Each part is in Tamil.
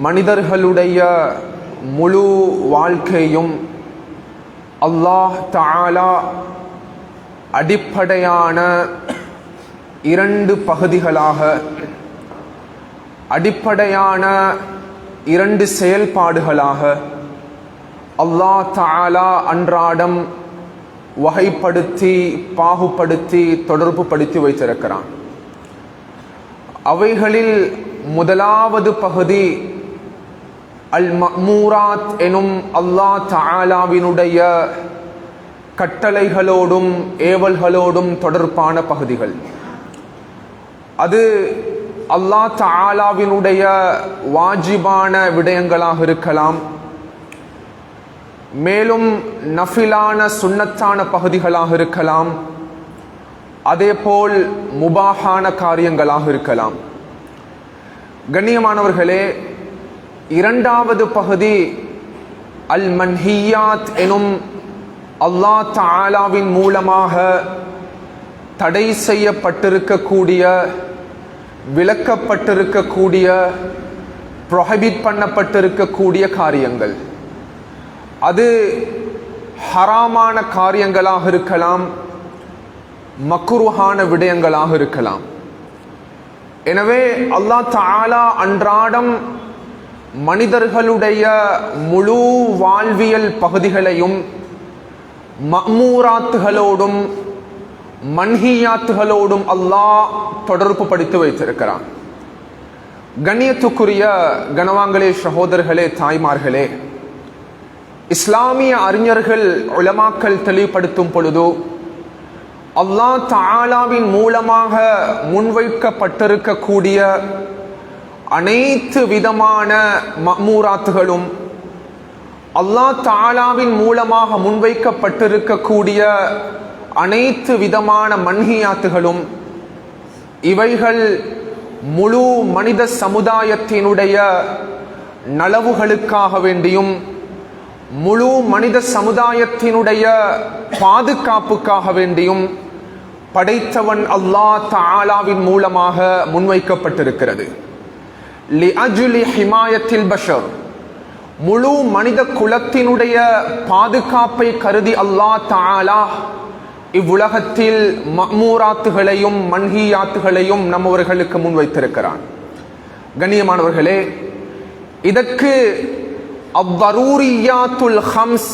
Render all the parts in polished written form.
மனிதர்களுடைய முழு வாழ்க்கையும் அல்லாஹ் தஆலா அடிப்படையான இரண்டு பகுதிகளாக, அடிப்படையான இரண்டு செயல்பாடுகளாக அல்லாஹ் தஆலா அன்றாடம் வகைப்படுத்தி பாகுபடுத்தி தொடர்புபடுத்தி வைத்திருக்கிறான். அவைகளில் முதலாவது பகுதி அல் மஅமூராத் எனும் அல்லாஹ் தஆலாவினுடைய கட்டளைகளோடும் ஏவல்களோடும் தொடர்பான பகுதிகள். அது அல்லாஹ் தஆலாவினுடைய வாஜிபான விடயங்களாக இருக்கலாம், மேலும் நஃபிலான சுன்னத்தான பகுதிகளாக இருக்கலாம், அதேபோல் முபாஹான காரியங்களாக இருக்கலாம். கண்ணியமானவர்களே, இரண்டாவது பகுதி அல் மன்ஹியாத் எனும் அல்லாஹ் தஆலாவின் மூலமாக தடை செய்யப்பட்டிருக்கக்கூடிய, விலக்கப்பட்டிருக்கக்கூடிய, ப்ரொஹிபிட் பண்ணப்பட்டிருக்கக்கூடிய காரியங்கள். அது ஹராமான காரியங்களாக இருக்கலாம், மக்ரூஹான விடயங்களாக இருக்கலாம். எனவே அல்லாஹ் தஆலா அன்றாடம் மனிதர்களுடைய முழு வாழ்வியல் பகுதிகளையும் மஅமூராத்துகளோடும் மன்ஹியாத்துகளோடும் அல்லாஹ் தொடர்பு படுத்தி வைத்திருக்கிறான். கண்ணியத்துக்குரிய கனவான்களே, சகோதரர்களே, தாய்மார்களே, இஸ்லாமிய அறிஞர்கள் உலமாக்கள் தெளிவுபடுத்தும் பொழுது அல்லாஹ் தஆலாவின் மூலமாக முன்வைக்கப்பட்டிருக்கக்கூடிய அனைத்து விதமான மஅமூராத்துகளும், அல்லாஹ் தஆலாவின் மூலமாக முன்வைக்கப்பட்டிருக்கக்கூடிய அனைத்து விதமான மன்ஹியாத்துகளும், இவைகள் முழு மனித சமுதாயத்தினுடைய நலவுகளுக்காக வேண்டியும் முழு மனித சமுதாயத்தினுடைய பாதுகாப்புக்காக வேண்டியும் படைத்தவன் அல்லாஹ் தஆலாவின் மூலமாக முன்வைக்கப்பட்டிருக்கிறது. லிஅஜ்லி ஹிமாயத்தில் பஷர், முழு மனித குலத்தினுடைய பாதுகாப்பை கருதி அல்லாஹ் தஆலா இவ்வுலகத்தில் மஅமூராத்துகளையும் மன்ஹியாத்துகளையும் நம்மவர்களுக்கு முன்வைத்திருக்கிறான். கண்ணியமானவர்களே, இதற்கு அவ்வரூரியாத்துல் ஹம்ஸ்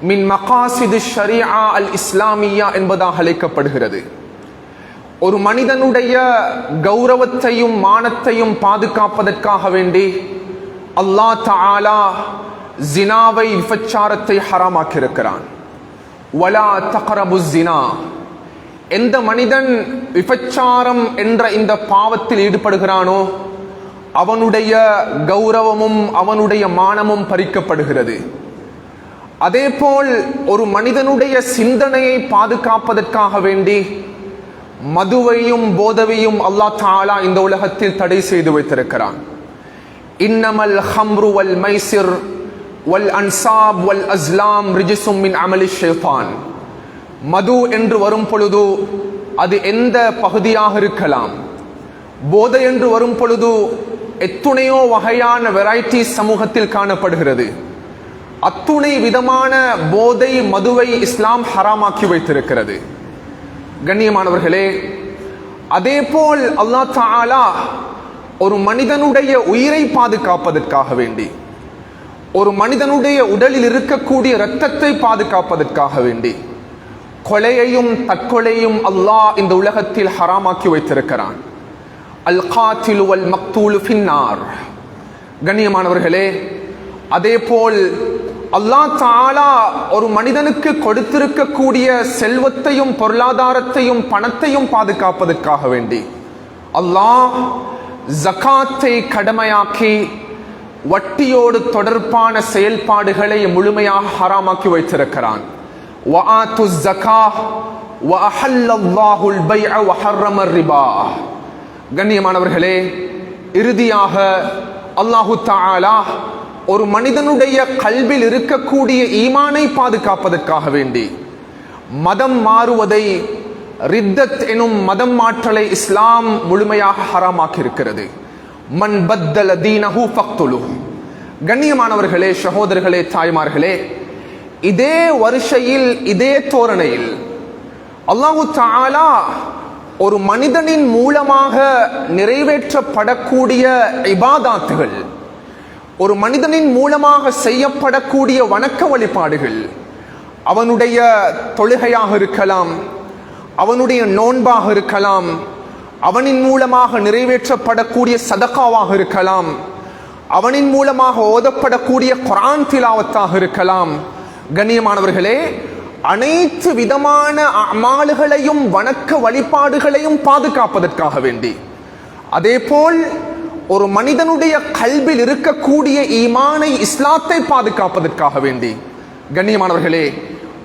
மின் மகாசிது ஷரீஆ அல் இஸ்லாமியா என்பதாக அழைக்கப்படுகிறது. ஒரு மனிதனுடைய கௌரவத்தையும் மானத்தையும் பாதுகாப்பதற்காக வேண்டி அல்லாஹ் தஆலா ஜினாவை, விபச்சாரத்தை ஹராமாக்கியிருக்கிறான். வலா தக்ரபு ஜினா, எந்த மனிதன் விபச்சாரம் என்ற இந்த பாவத்தில் ஈடுபடுகிறானோ அவனுடைய கௌரவமும் அவனுடைய மானமும் பறிக்கப்படுகிறது. அதேபோல் ஒரு மனிதனுடைய சிந்தனையை பாதுகாப்பதற்காக வேண்டி மதுவையும் போதவையும் அல்லாஹ் தஆலா இந்த உலகத்தில் தடை செய்து வைத்திருக்கிறான். இன்னமல் ஹம்ரு வல் மைசிர் வல் அன்சாப் வல் அஸ்லாம் ரிஜ்சும் மின் அமலி ஷைத்தான். மது என்று வரும் பொழுது அது எந்த பகுதியாக இருக்கலாம், போதை என்று வரும் பொழுது எத்துணையோ வகையான வெரைட்டி சமூகத்தில் காணப்படுகிறது. அத்துணை விதமான போதை மதுவை இஸ்லாம் ஹராமாக்கி வைத்திருக்கிறது. கண்ணியமானவர்களே, அதேபோல் அல்லாஹ் தஆலா ஒரு மனிதனுடைய உயிரை பாதுகாப்பதற்காக வேண்டி, ஒரு மனிதனுடைய உடலில் இருக்கக்கூடிய இரத்தத்தை பாதுகாப்பதற்காக வேண்டி கொலையையும் தற்கொலையும் அல்லாஹ் இந்த உலகத்தில் ஹராமாக்கி வைத்திருக்கிறான். அல் காத்திலு வல் மக்தூலு ஃபின்னார். கண்ணியமானவர்களே, அதேபோல் அல்லாஹ் தஆலா ஒரு மனிதனுக்கு கொடுத்திருக்கக்கூடிய செல்வத்தையும் பொருளாதாரத்தையும் பணத்தையும் பாதுகாப்பதற்காக வேண்டி அல்லாஹ் ஜகாத்தை கடமையாக்கி வட்டியோடு தொடர்பான செயல்பாடுகளை முழுமையாக ஹராமாக்கி வைத்திருக்கிறான். வஆத்து ஸகாஹ் வஅஹல்லல்லாஹுல் பைஅ வஹர்ரம ரிபா. கண்ணியமானவர்களே, இறுதியாக அல்லாஹு தஆலா ஒரு மனிதனுடைய கல்வில் இருக்கக்கூடிய ஈமானை பாதுகாப்பதற்காக வேண்டி மதம் மாறுவதை, ரித்தத் எனும் மதம் மாற்றலை இஸ்லாம் முழுமையாக ஹராமாக்கி இருக்கிறது. மன் பத்தல தீனஹு ஃபக்துலுஹு. கண்ணியமானவர்களே, சகோதரர்களே, தாய்மார்களே, இதே வருஷையில் இதே தோரணையில் அல்லாஹு தஆலா ஒரு மனிதனின் மூலமாக நிறைவேற்றப்படக்கூடிய இபாதாத்துகள், ஒரு மனிதனின் மூலமாக செய்யப்படக்கூடிய வணக்க வழிபாடுகள், அவனுடைய தொழுகையாக இருக்கலாம், அவனுடைய நோன்பாக இருக்கலாம், அவனின் மூலமாக நிறைவேற்றப்படக்கூடிய சதகாவாக இருக்கலாம், அவனின் மூலமாக ஓதப்படக்கூடிய குர்ஆன் திலாவத்தாக இருக்கலாம். கண்ணியமானவர்களே, அனைத்து விதமான அமால்களையும் வணக்க வழிபாடுகளையும் பாதுகாப்பதற்காக வேண்டி, அதேபோல் ஒரு மனிதனுடைய கல்பில் இருக்கக்கூடிய ஈமானை, இஸ்லாத்தை பாதுகாப்பதற்காக வேண்டி, கண்ணியமானவர்களே,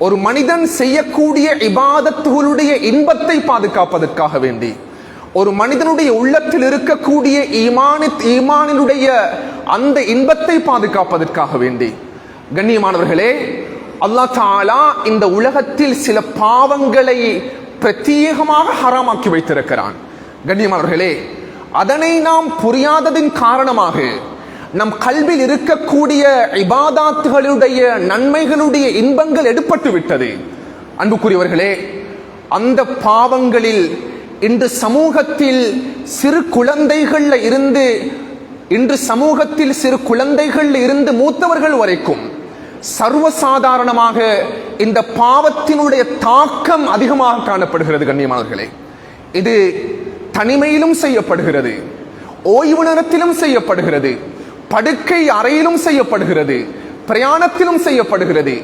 ஒரு மனிதன் செய்யக்கூடிய இபாதத்துகளுடைய இன்பத்தை பாதுகாப்பதற்காக வேண்டி, ஒரு மனிதனுடைய உள்ளத்தில் இருக்கக்கூடிய ஈமானினுடைய அந்த இன்பத்தை பாதுகாப்பதற்காக வேண்டி, கண்ணியமானவர்களே, அல்லாஹ் தஆலா இந்த உலகத்தில் சில பாவங்களை பிரத்யேகமாக ஹராமாக்கி வைத்திருக்கிறான். கண்ணியமானவர்களே, அதனை நாம் புரியாததின் காரணமாக நம் கல்வியில் இருக்கக்கூடிய இபாதாத்துகளுடைய நன்மைகளுடைய இன்பங்கள் எடுப்பட்டு விட்டது. அன்புக்குரியவர்களே, அந்த பாவங்களில் இன்று சமூகத்தில் சிறு குழந்தைகள் இருந்து மூத்தவர்கள் வரைக்கும் சர்வசாதாரணமாக இந்த பாவத்தினுடைய தாக்கம் அதிகமாக காணப்படுகிறது. கண்ணியமானவர்களே, இது தனிமையிலும் செய்யப்படுகிறது, ஓய்வு நேரத்திலும் செய்யப்படுகிறது, படுக்கை அறையிலும் செய்யப்படுகிறது, பிரயாணத்திலும் செய்யப்படுகிறது.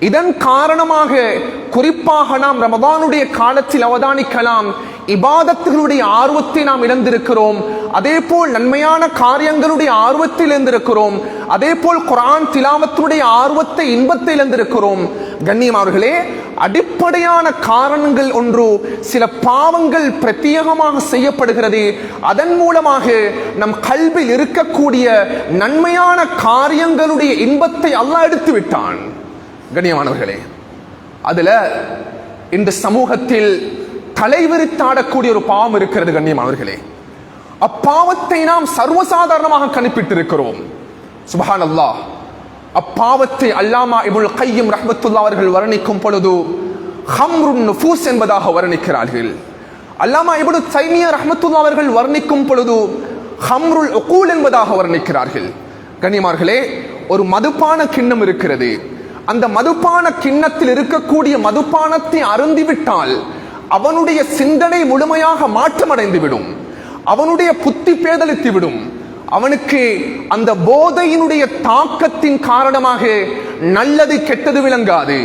இதன் காரணமாக குறிப்பாக நாம் ரமதானுடைய காலத்தில் அவதானிக்கலாம், இபாதத்துகளுடைய ஆர்வத்தை நாம் இழந்திருக்கிறோம். அதே போல் நன்மையான காரியங்களுடைய ஆர்வத்தை இழந்திருக்கிறோம். அதே போல் குர்ஆன் திலாவத்துடைய ஆர்வத்தை, இன்பத்தை இழந்திருக்கிறோம். கண்ணியமானவர்களே, அடிப்படையான காரணங்கள் ஒன்று, சில பாவங்கள் பிரத்யேகமாக செய்யப்படுகிறது. அதன் மூலமாக நம் கல்வியில் இருக்கக்கூடிய நன்மையான காரியங்களுடைய இன்பத்தை அல்லாஹ் எடுத்து விட்டான். கண்ணியமானவர்களே, அதுல இந்த சமூகத்தில் தலைவிரித்தாடக்கூடிய ஒரு பாவம் இருக்கிறது. கண்ணியமானவர்களே, அப்பாவத்தை நாம் சர்வசாதாரணமாக கணிப்பிட்டிருக்கிறோம். சுப்ஹானல்லாஹ், அப்பாவத்தை அல்லாமா இப்னுல் கையிம் ரஹ்மத்துல்லாஹி அவர்கள் வர்ணிக்கும் பொழுது ஹம்ருன் நுஃபூஸ் என்பதாக வர்ணிக்கிறார்கள். அல்லாமா இப்னு தைமியா ரஹ்மத்துல்லாஹி அவர்கள் வர்ணிக்கும் பொழுது ஹம்ருல் உகூல் என்பதாக வர்ணிக்கிறார்கள். கண்ணியமானவர்களே, ஒரு மதுபான கிண்ணம் இருக்கிறது. அந்த மதுபான கிண்ணத்தில் இருக்கக்கூடிய மதுபானத்தை அருந்திவிட்டால் அவனுடைய சிந்தனை முழுமையாக மாற்றமடைந்துவிடும், அவனுடைய புத்தி பேதலித்துவிடும். அவனுக்கு அந்த போதையினுடைய தாக்கத்தின் காரணமாக நல்லது கெட்டது விளங்காது.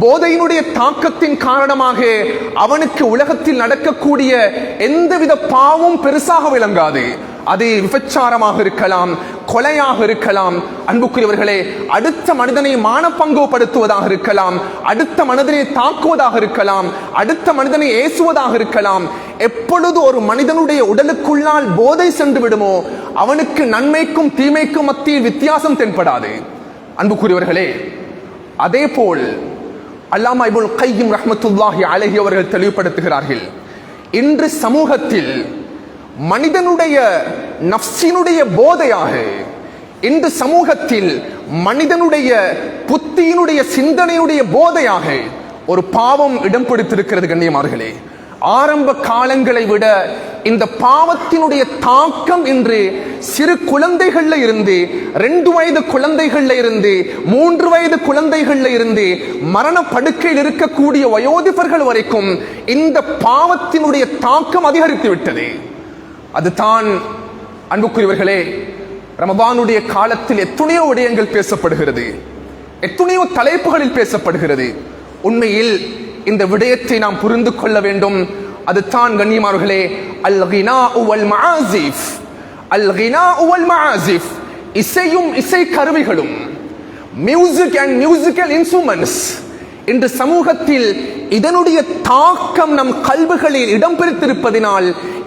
போதையினுடைய தாக்கத்தின் காரணமாக அவனுக்கு உலகத்தில் நடக்கக்கூடிய எந்தவித பாவமும் பெருசாக விளங்காது. அது விபச்சாரமாக இருக்கலாம், கொலையாக இருக்கலாம். அன்புக்குரியவர்களே, அடுத்த மனிதனை மானபங்கப்படுத்துவதாக இருக்கலாம், அடுத்த மனிதனை தாக்குவதாக இருக்கலாம், அடுத்த மனிதனை ஏசுவதாக இருக்கலாம். எப்பொழுது ஒரு மனிதனுடைய உடலுக்குள்ளால் போதை சென்று விடுமோ அவனுக்கு நன்மைக்கும் தீமைக்கும் மத்தியில் வித்தியாசம் தென்படாது. அன்புக்குரியவர்களே, அதே போல் அல்லாமா இப்னுல் கையிம் ரஹ்மத்துல்லாஹி அலைஹி அவர்கள் தெளிவுபடுத்துகிறார்கள், இன்று சமூகத்தில் மனிதனுடைய நஃப்ஸினுடைய போதையாக, இன்று சமூகத்தில் மனிதனுடைய புத்தியினுடைய சிந்தனையுடைய போதையாக ஒரு பாவம் இடம் பிடித்திருக்கிறது. கண்ணியமானவர்களே, ஆரம்ப காலங்களை விட இந்த பாவத்தினுடைய தாக்கம் இன்று சிறு குழந்தைகள்ல இருந்து, 2 வயது குழந்தைகள்ல இருந்து, 3 வயது குழந்தைகள்ல இருந்து, மரண படுக்கையில் இருக்கக்கூடிய வயோதிபர்கள் வரைக்கும் இந்த பாவத்தினுடைய தாக்கம் அதிகரித்து விட்டது. அதுதான் அன்புக்குரியவர்களே, ரமதானுடைய காலத்தில் எத்தனையோ விடயங்கள் பேசப்படுகிறது, எத்தனையோ தலைப்புகளில் பேசப்படுகிறது. உண்மையில் இந்த விடயத்தை நாம் புரிந்து கொள்ள வேண்டும். அதுதான் கண்ணியமானவர்களே, அல் கினாஉ வல் மஆசிஃப். அல் கினாஉ வல் மஆசிஃப், இசையும் இசை கருவிகளும், மியூசிக் அண்ட் மியூசிக்கல் இன்ஸ்ட்ருமெண்ட்ஸ். இன்று சமூகத்தில் இதனுடைய தாக்கம் நம் கல்விகளில் இடம் பிடித்திருப்பதினால்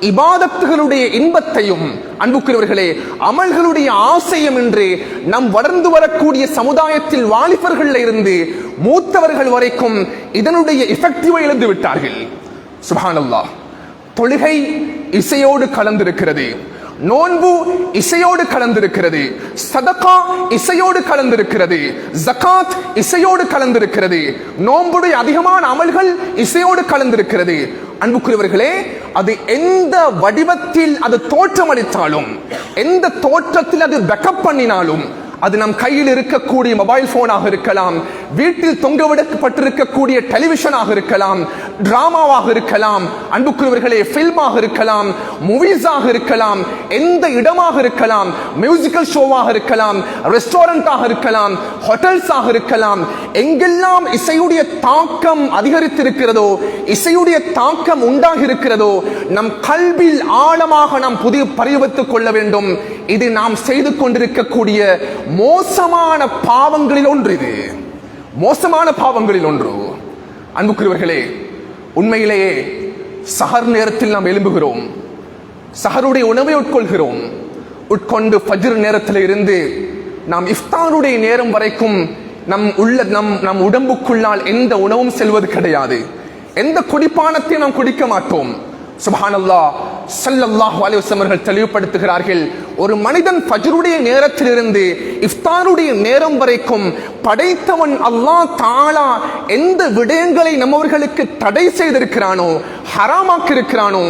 இபாதத்துகளுடைய இன்பத்தையும், அன்புக்குரியவர்களே, அமல்களுடைய ஆசையும் இன்று நம் வளர்ந்து வரக்கூடிய சமுதாயத்தில் வாலிபர்கள் இருந்து மூத்தவர்கள் வரைக்கும் இதனுடைய எஃபெக்டிவை இழந்து விட்டார்கள். சுப்ஹானல்லாஹ், தொழுகை இசையோடு கலந்திருக்கிறது, நோன்பு இசையோடு கலந்திருக்கிறது, சதகா இசையோடு கலந்திருக்கிறது, ஜகாத் இசையோடு கலந்திருக்கிறது, நோன்புடைய அதிகமான அமல்கள் இசையோடு கலந்திருக்கிறது. அன்புக்குரியவர்களே, அது எந்த வடிவத்தில் அது தோற்றமளித்தாலும், எந்த தோற்றத்தில் அது பேக்கப் பண்ணினாலும், அது நம் கையில் இருக்கக்கூடிய மொபைல் போனாக இருக்கலாம், வீட்டில் தொங்கவிடப்பட்டிருக்கக்கூடிய டெலிவிஷனாக இருக்கலாம், டிராமாவாக இருக்கலாம், அன்புக்குரியவர்களே பில்மாக இருக்கலாம், மூவிஸாக இருக்கலாம், எந்த இடமாக இருக்கலாம், மியூசிக்கல் ஷோவாக இருக்கலாம், ரெஸ்டாரண்டாக இருக்கலாம், ஹோட்டல்ஸாக இருக்கலாம், எங்கெல்லாம் இசையுடைய தாக்கம் அதிகரித்திருக்கிறதோ, இசையுடைய தாக்கம் உண்டாகி இருக்கிறதோ, நம் கல்வியில் ஆழமாக நாம் புதிய பரிவத்துக் கொள்ள வேண்டும். இது நாம் செய்து கொண்டிருக்கக்கூடிய மோசமான பாவங்களில் ஒன்று. இது மோசமான பாவங்களில் ஒன்று. அன்புக்குரியவர்களே, உண்மையிலேயே சஹர் நேரத்தில் நாம் எழும்புகிறோம், சஹருடைய உணவை உட்கொள்கிறோம், உட்கொண்டு ஃபஜ்ர் நேரத்தில் இருந்து நாம் இஃப்தாருடைய நேரம் வரைக்கும் நம் உடம்புக்குள்ளால் எந்த உணவும் செல்வது கிடையாது, எந்த குடிப்பானத்தையும் நாம் குடிக்க மாட்டோம். சுப்ஹானல்லாஹ், ஸல்லல்லாஹு அலைஹி வஸல்லம் அவர்கள் தெளிவுபடுத்துகிறார்கள், ஒரு மனிதன் ஃபஜ்ருடைய நேரத்திலிருந்து இஃப்தாருடைய நேரம் வரைக்கும் படைத்தவன் அல்லாஹ் தஆலா எந்த விடயங்களை நம்மவர்களுக்கு தடை செய்திருக்கிறானோ, ஹராமாக்கி இருக்கிறானோ,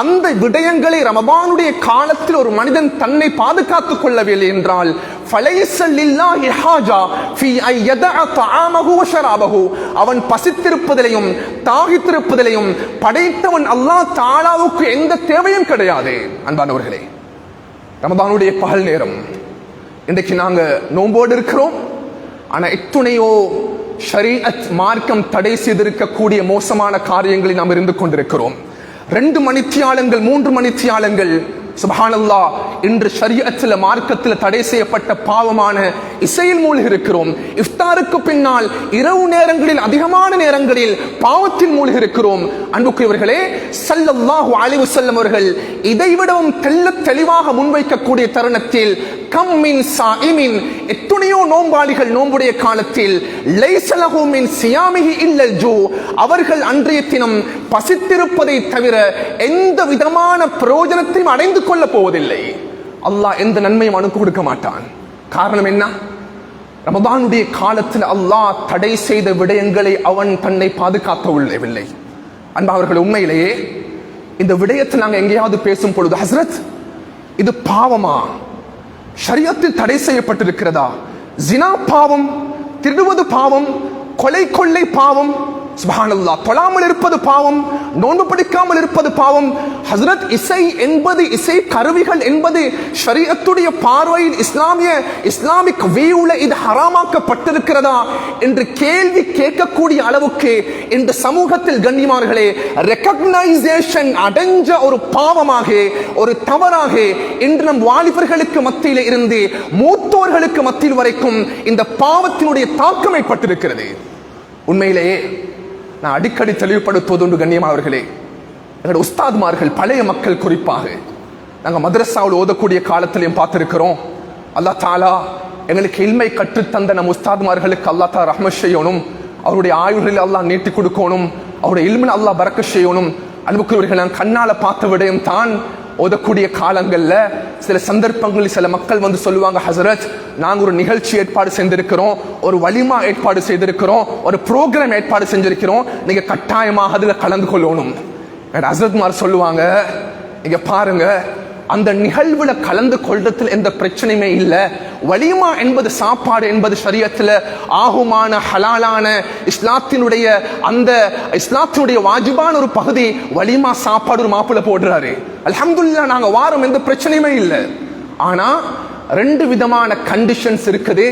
அந்த விடயங்களை ரமபானுடைய காலத்தில் ஒரு மனிதன் தன்னை பாதுகாத்துக் கொள்ளவில்லை என்றால் ஃபலைஸ லில்லாஹி ஹாஜா ஃபீ அன் யதஅ தஆமஹு வ ஷராபஹு, அவன் பசித்திருப்பதிலையும் தாகித்திருப்பதிலையும் படைத்தவன் அல்லாஹ் தஆலாவுக்கு எந்த தேவையும் கிடையாது. அன்பானவர்களே, ரமதானுடைய பகல் நேரம், இன்றைக்கு நாங்க நோம்போடு இருக்கிறோம். ஆனா எத்துணையோ ஷரீஅத் மார்க்கம் தடை செய்திருக்கக்கூடிய மோசமான காரியங்களில் நாம் இருந்து கொண்டிருக்கிறோம். 2 மணித்தியாலங்கள் 3 மணித்தியாலங்கள் சுப்ஹானல்லாஹ், இன்று ஷரீஅத்தில் மார்க்கத்தில் தடை செய்யப்பட்ட பாவமான இசையில் மூழ்கி இருக்கிறோம். இஃப்தாருக்கு பின்னால் இரவு நேரங்களில் அதிகமான நேரங்களில் பாவத்தில் மூழ்கி இருக்கிறோம். அன்புக்குரியவர்களே, ஸல்லல்லாஹு அலைஹி வஸல்லம் அவர்கள் இதைவிடவும் தெளிவாக முன்வைக்கக்கூடிய தருணத்தில் கம் மின் ஸாயிமின், எத்துணையோ நோம்பாளிகள் நோம்புடைய காலத்தில் லைஸ லஹு மின் சியாமிஹி இல்லல் ஜூ, அவர்கள் அன்றைய தினம் பசித்திருப்பதை தவிர எந்த விதமான பிரயோஜனத்தையும் அடைந்து கொள்ள போவதில்லை. அல்லாஹ் எந்த நன்மையும் அவனுக்கு கொடுக்க மாட்டான். காரணம் என்ன? ரமதானுடைய காலத்தில் அல்லாஹ் தடை செய்த விடயங்களை அவன் தன்னை பாதுகாக்க உள்ளவில்லை. அன்பானவர்கள், உண்மையிலேயே இந்த விடயத்தை நாங்கள் எங்கேயாவது பேசும் பொழுது, ஹஸ்ரத் இது பாவமா, ஷரியத்தில் தடை செய்யப்பட்டிருக்கிறதா, ஜினா பாவம், திருடுவது பாவம், கொலை கொள்ளை பாவம், சுப்ஹானல்லாஹ், தொழாமல் இருப்பது பாவம், நோன்பு பிடிக்காமல் இருப்பது பாவம். ஹஸ்ரத், இசை என்பது, இசை கருவிகள் என்பது ஷரீஅத்துடைய பார்வையில் இஸ்லாமிக் வியூல இது ஹராமாக்கப்பட்டிருக்கிறதா என்று கேள்வி கேட்கக்கூடிய அளவுக்கு இந்த சமூகத்தில் கண்ணியமானவர்களே ரெகக்னைசேஷன் அடைஞ்ச ஒரு பாவமாக, ஒரு தவறாக இன்று நம் வாலிபர்களுக்கு மத்தியில் இருந்து மூத்தோர்களுக்கு மத்தியில் வரைக்கும் இந்த பாவத்தினுடைய தாக்கம் ஏற்பட்டிருக்கிறது. உண்மையிலேயே நான் அடிக்கடி தெளிவுபடுத்துவதுண்டு கண்ணியமானவர்களே, எங்களுடைய உஸ்தாத்மார்கள், பழைய மக்கள் குறிப்பாக நாங்கள் மதரசாவில் ஓதக்கூடிய காலத்திலையும் பார்த்திருக்கிறோம். அல்லாஹ் தாலா எங்களுக்கு இல்மை கற்றுத்தந்த நம் உஸ்தாத்மார்களுக்கு அல்லாஹ் தாலா ரஹ்மத் செய்யணும், அவருடைய ஆயுள்களில் அல்லாஹ் நீட்டி கொடுக்கணும், அவருடைய இல்மில் அல்லாஹ் பரக்கத் செய்யணும். அன்புக்குரியவர்கள், நான் கண்ணால பார்த்த விடயம் தான், ஓதக்கூடிய காலங்கள்ல சில சந்தர்ப்பங்களில் சில மக்கள் வந்து சொல்லுவாங்க, ஹசரத் நாங்க ஒரு நிகழ்ச்சி ஏற்பாடு செய்திருக்கிறோம், ஒரு வலிமா ஏற்பாடு செய்திருக்கிறோம், ஒரு ப்ரோக்ராம் ஏற்பாடு செஞ்சிருக்கிறோம், நீங்க கட்டாயமாக அதுல கலந்து கொள்ளணும். ஹசரத்மார் சொல்லுவாங்க, நீங்க பாருங்க, அந்த நிகழ்வுல கலந்து கொள்றதுல எந்த பிரச்சனையுமே இல்லை. வலிமா என்பது, சாப்பாடு என்பது ஷரியத்துல ஆகுமான ஹலாலான இஸ்லாத்தினுடைய அந்த இஸ்லாத்தினுடைய வாஜிபான ஒரு பகுதி. வலிமா சாப்பாடு ஒரு மாப்பிள்ளை போடுறாரு, அல்ஹம்துலில்லாஹ் நாங்க வாரம், எந்த பிரச்சனையுமே இல்லை. ஆனா 2 விதமான கண்டிஷன்ஸ் இருக்குது.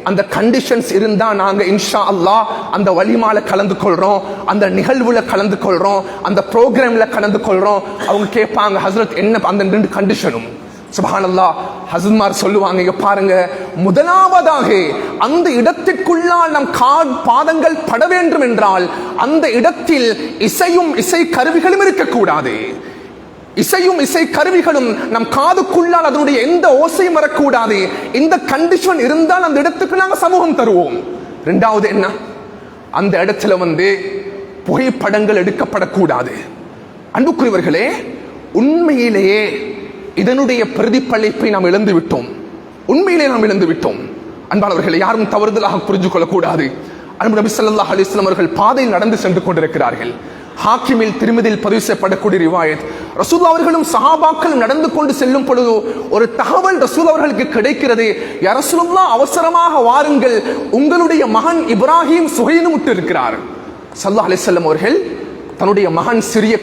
அந்த கண்டிஷன்ஸ் இருந்தா நாங்க இன்ஷா அல்லாஹ் அந்த வலிமால கலந்து கொள்றோம், அந்த நிகழ்வுல கலந்து கொள்றோம், அந்த ப்ரோக்ராம்ல கலந்து கொள்றோம். அவங்க கேட்பாங்க, ஹஸ்ரத் என்ன அந்த 2 கண்டிஷனும்? சுப்ஹானல்லாஹ், ஹஸ்ரத்மார் சொல்லுவாங்க, இங்க பாருங்க, முதலாவதாக அந்த இடத்திற்குள்ளால் நம் பாதங்கள் பட வேண்டும் என்றால் அந்த இடத்தில் இசையும் இசை கருவிகளும் இருக்கக்கூடாது. இசையும் இசை கருவிகளும் நம் காதுக்குள்ளால் அதனுடைய எந்த ஓசையும் வரக்கூடாது. இந்த கண்டிஷன் இருந்தால் அந்த இடத்துக்கு நாங்கள் சமூகம் தருவோம். 2வது என்ன? அந்த இடத்துல புகைப்படங்கள் எடுக்கப்படக்கூடாது. அன்புக்குரியவர்களே, உண்மையிலேயே இதனுடைய பிரதிபலிப்பை நாம் இழந்து விட்டோம். உண்மையிலே நாம் இழந்து விட்டோம். அன்பானவர்களை யாரும் தவறுதலாக புரிஞ்சு கொள்ளக்கூடாது. அன்பு நபி ஸல்லல்லாஹு அலைஹி வஸல்லம் அவர்கள் பாதையில் நடந்து சென்று கொண்டிருக்கிறார்கள். ஹாக்கிமில் திருமதியில் பதிவு செய்யப்படக்கூடிய ரிவாயத், ரசூலுல்லாஹ் அவர்களும் சஹாபாக்களும் நடந்து கொண்டு செல்லும் பொழுது ஒரு தகவல் ரசூலுல்லாஹ் அவர்களுக்கு கிடைக்கிறது. யா ரசூலுல்லாஹ், அவசரமாக வாருங்கள், உங்களுடைய மகன் இப்ராஹிம் சுகைனுமுற்று இருக்கிறார். ஸல்லல்லாஹு அலைஹி வஸல்லம் அவர்கள் தன்னுடைய மகன் சிறிய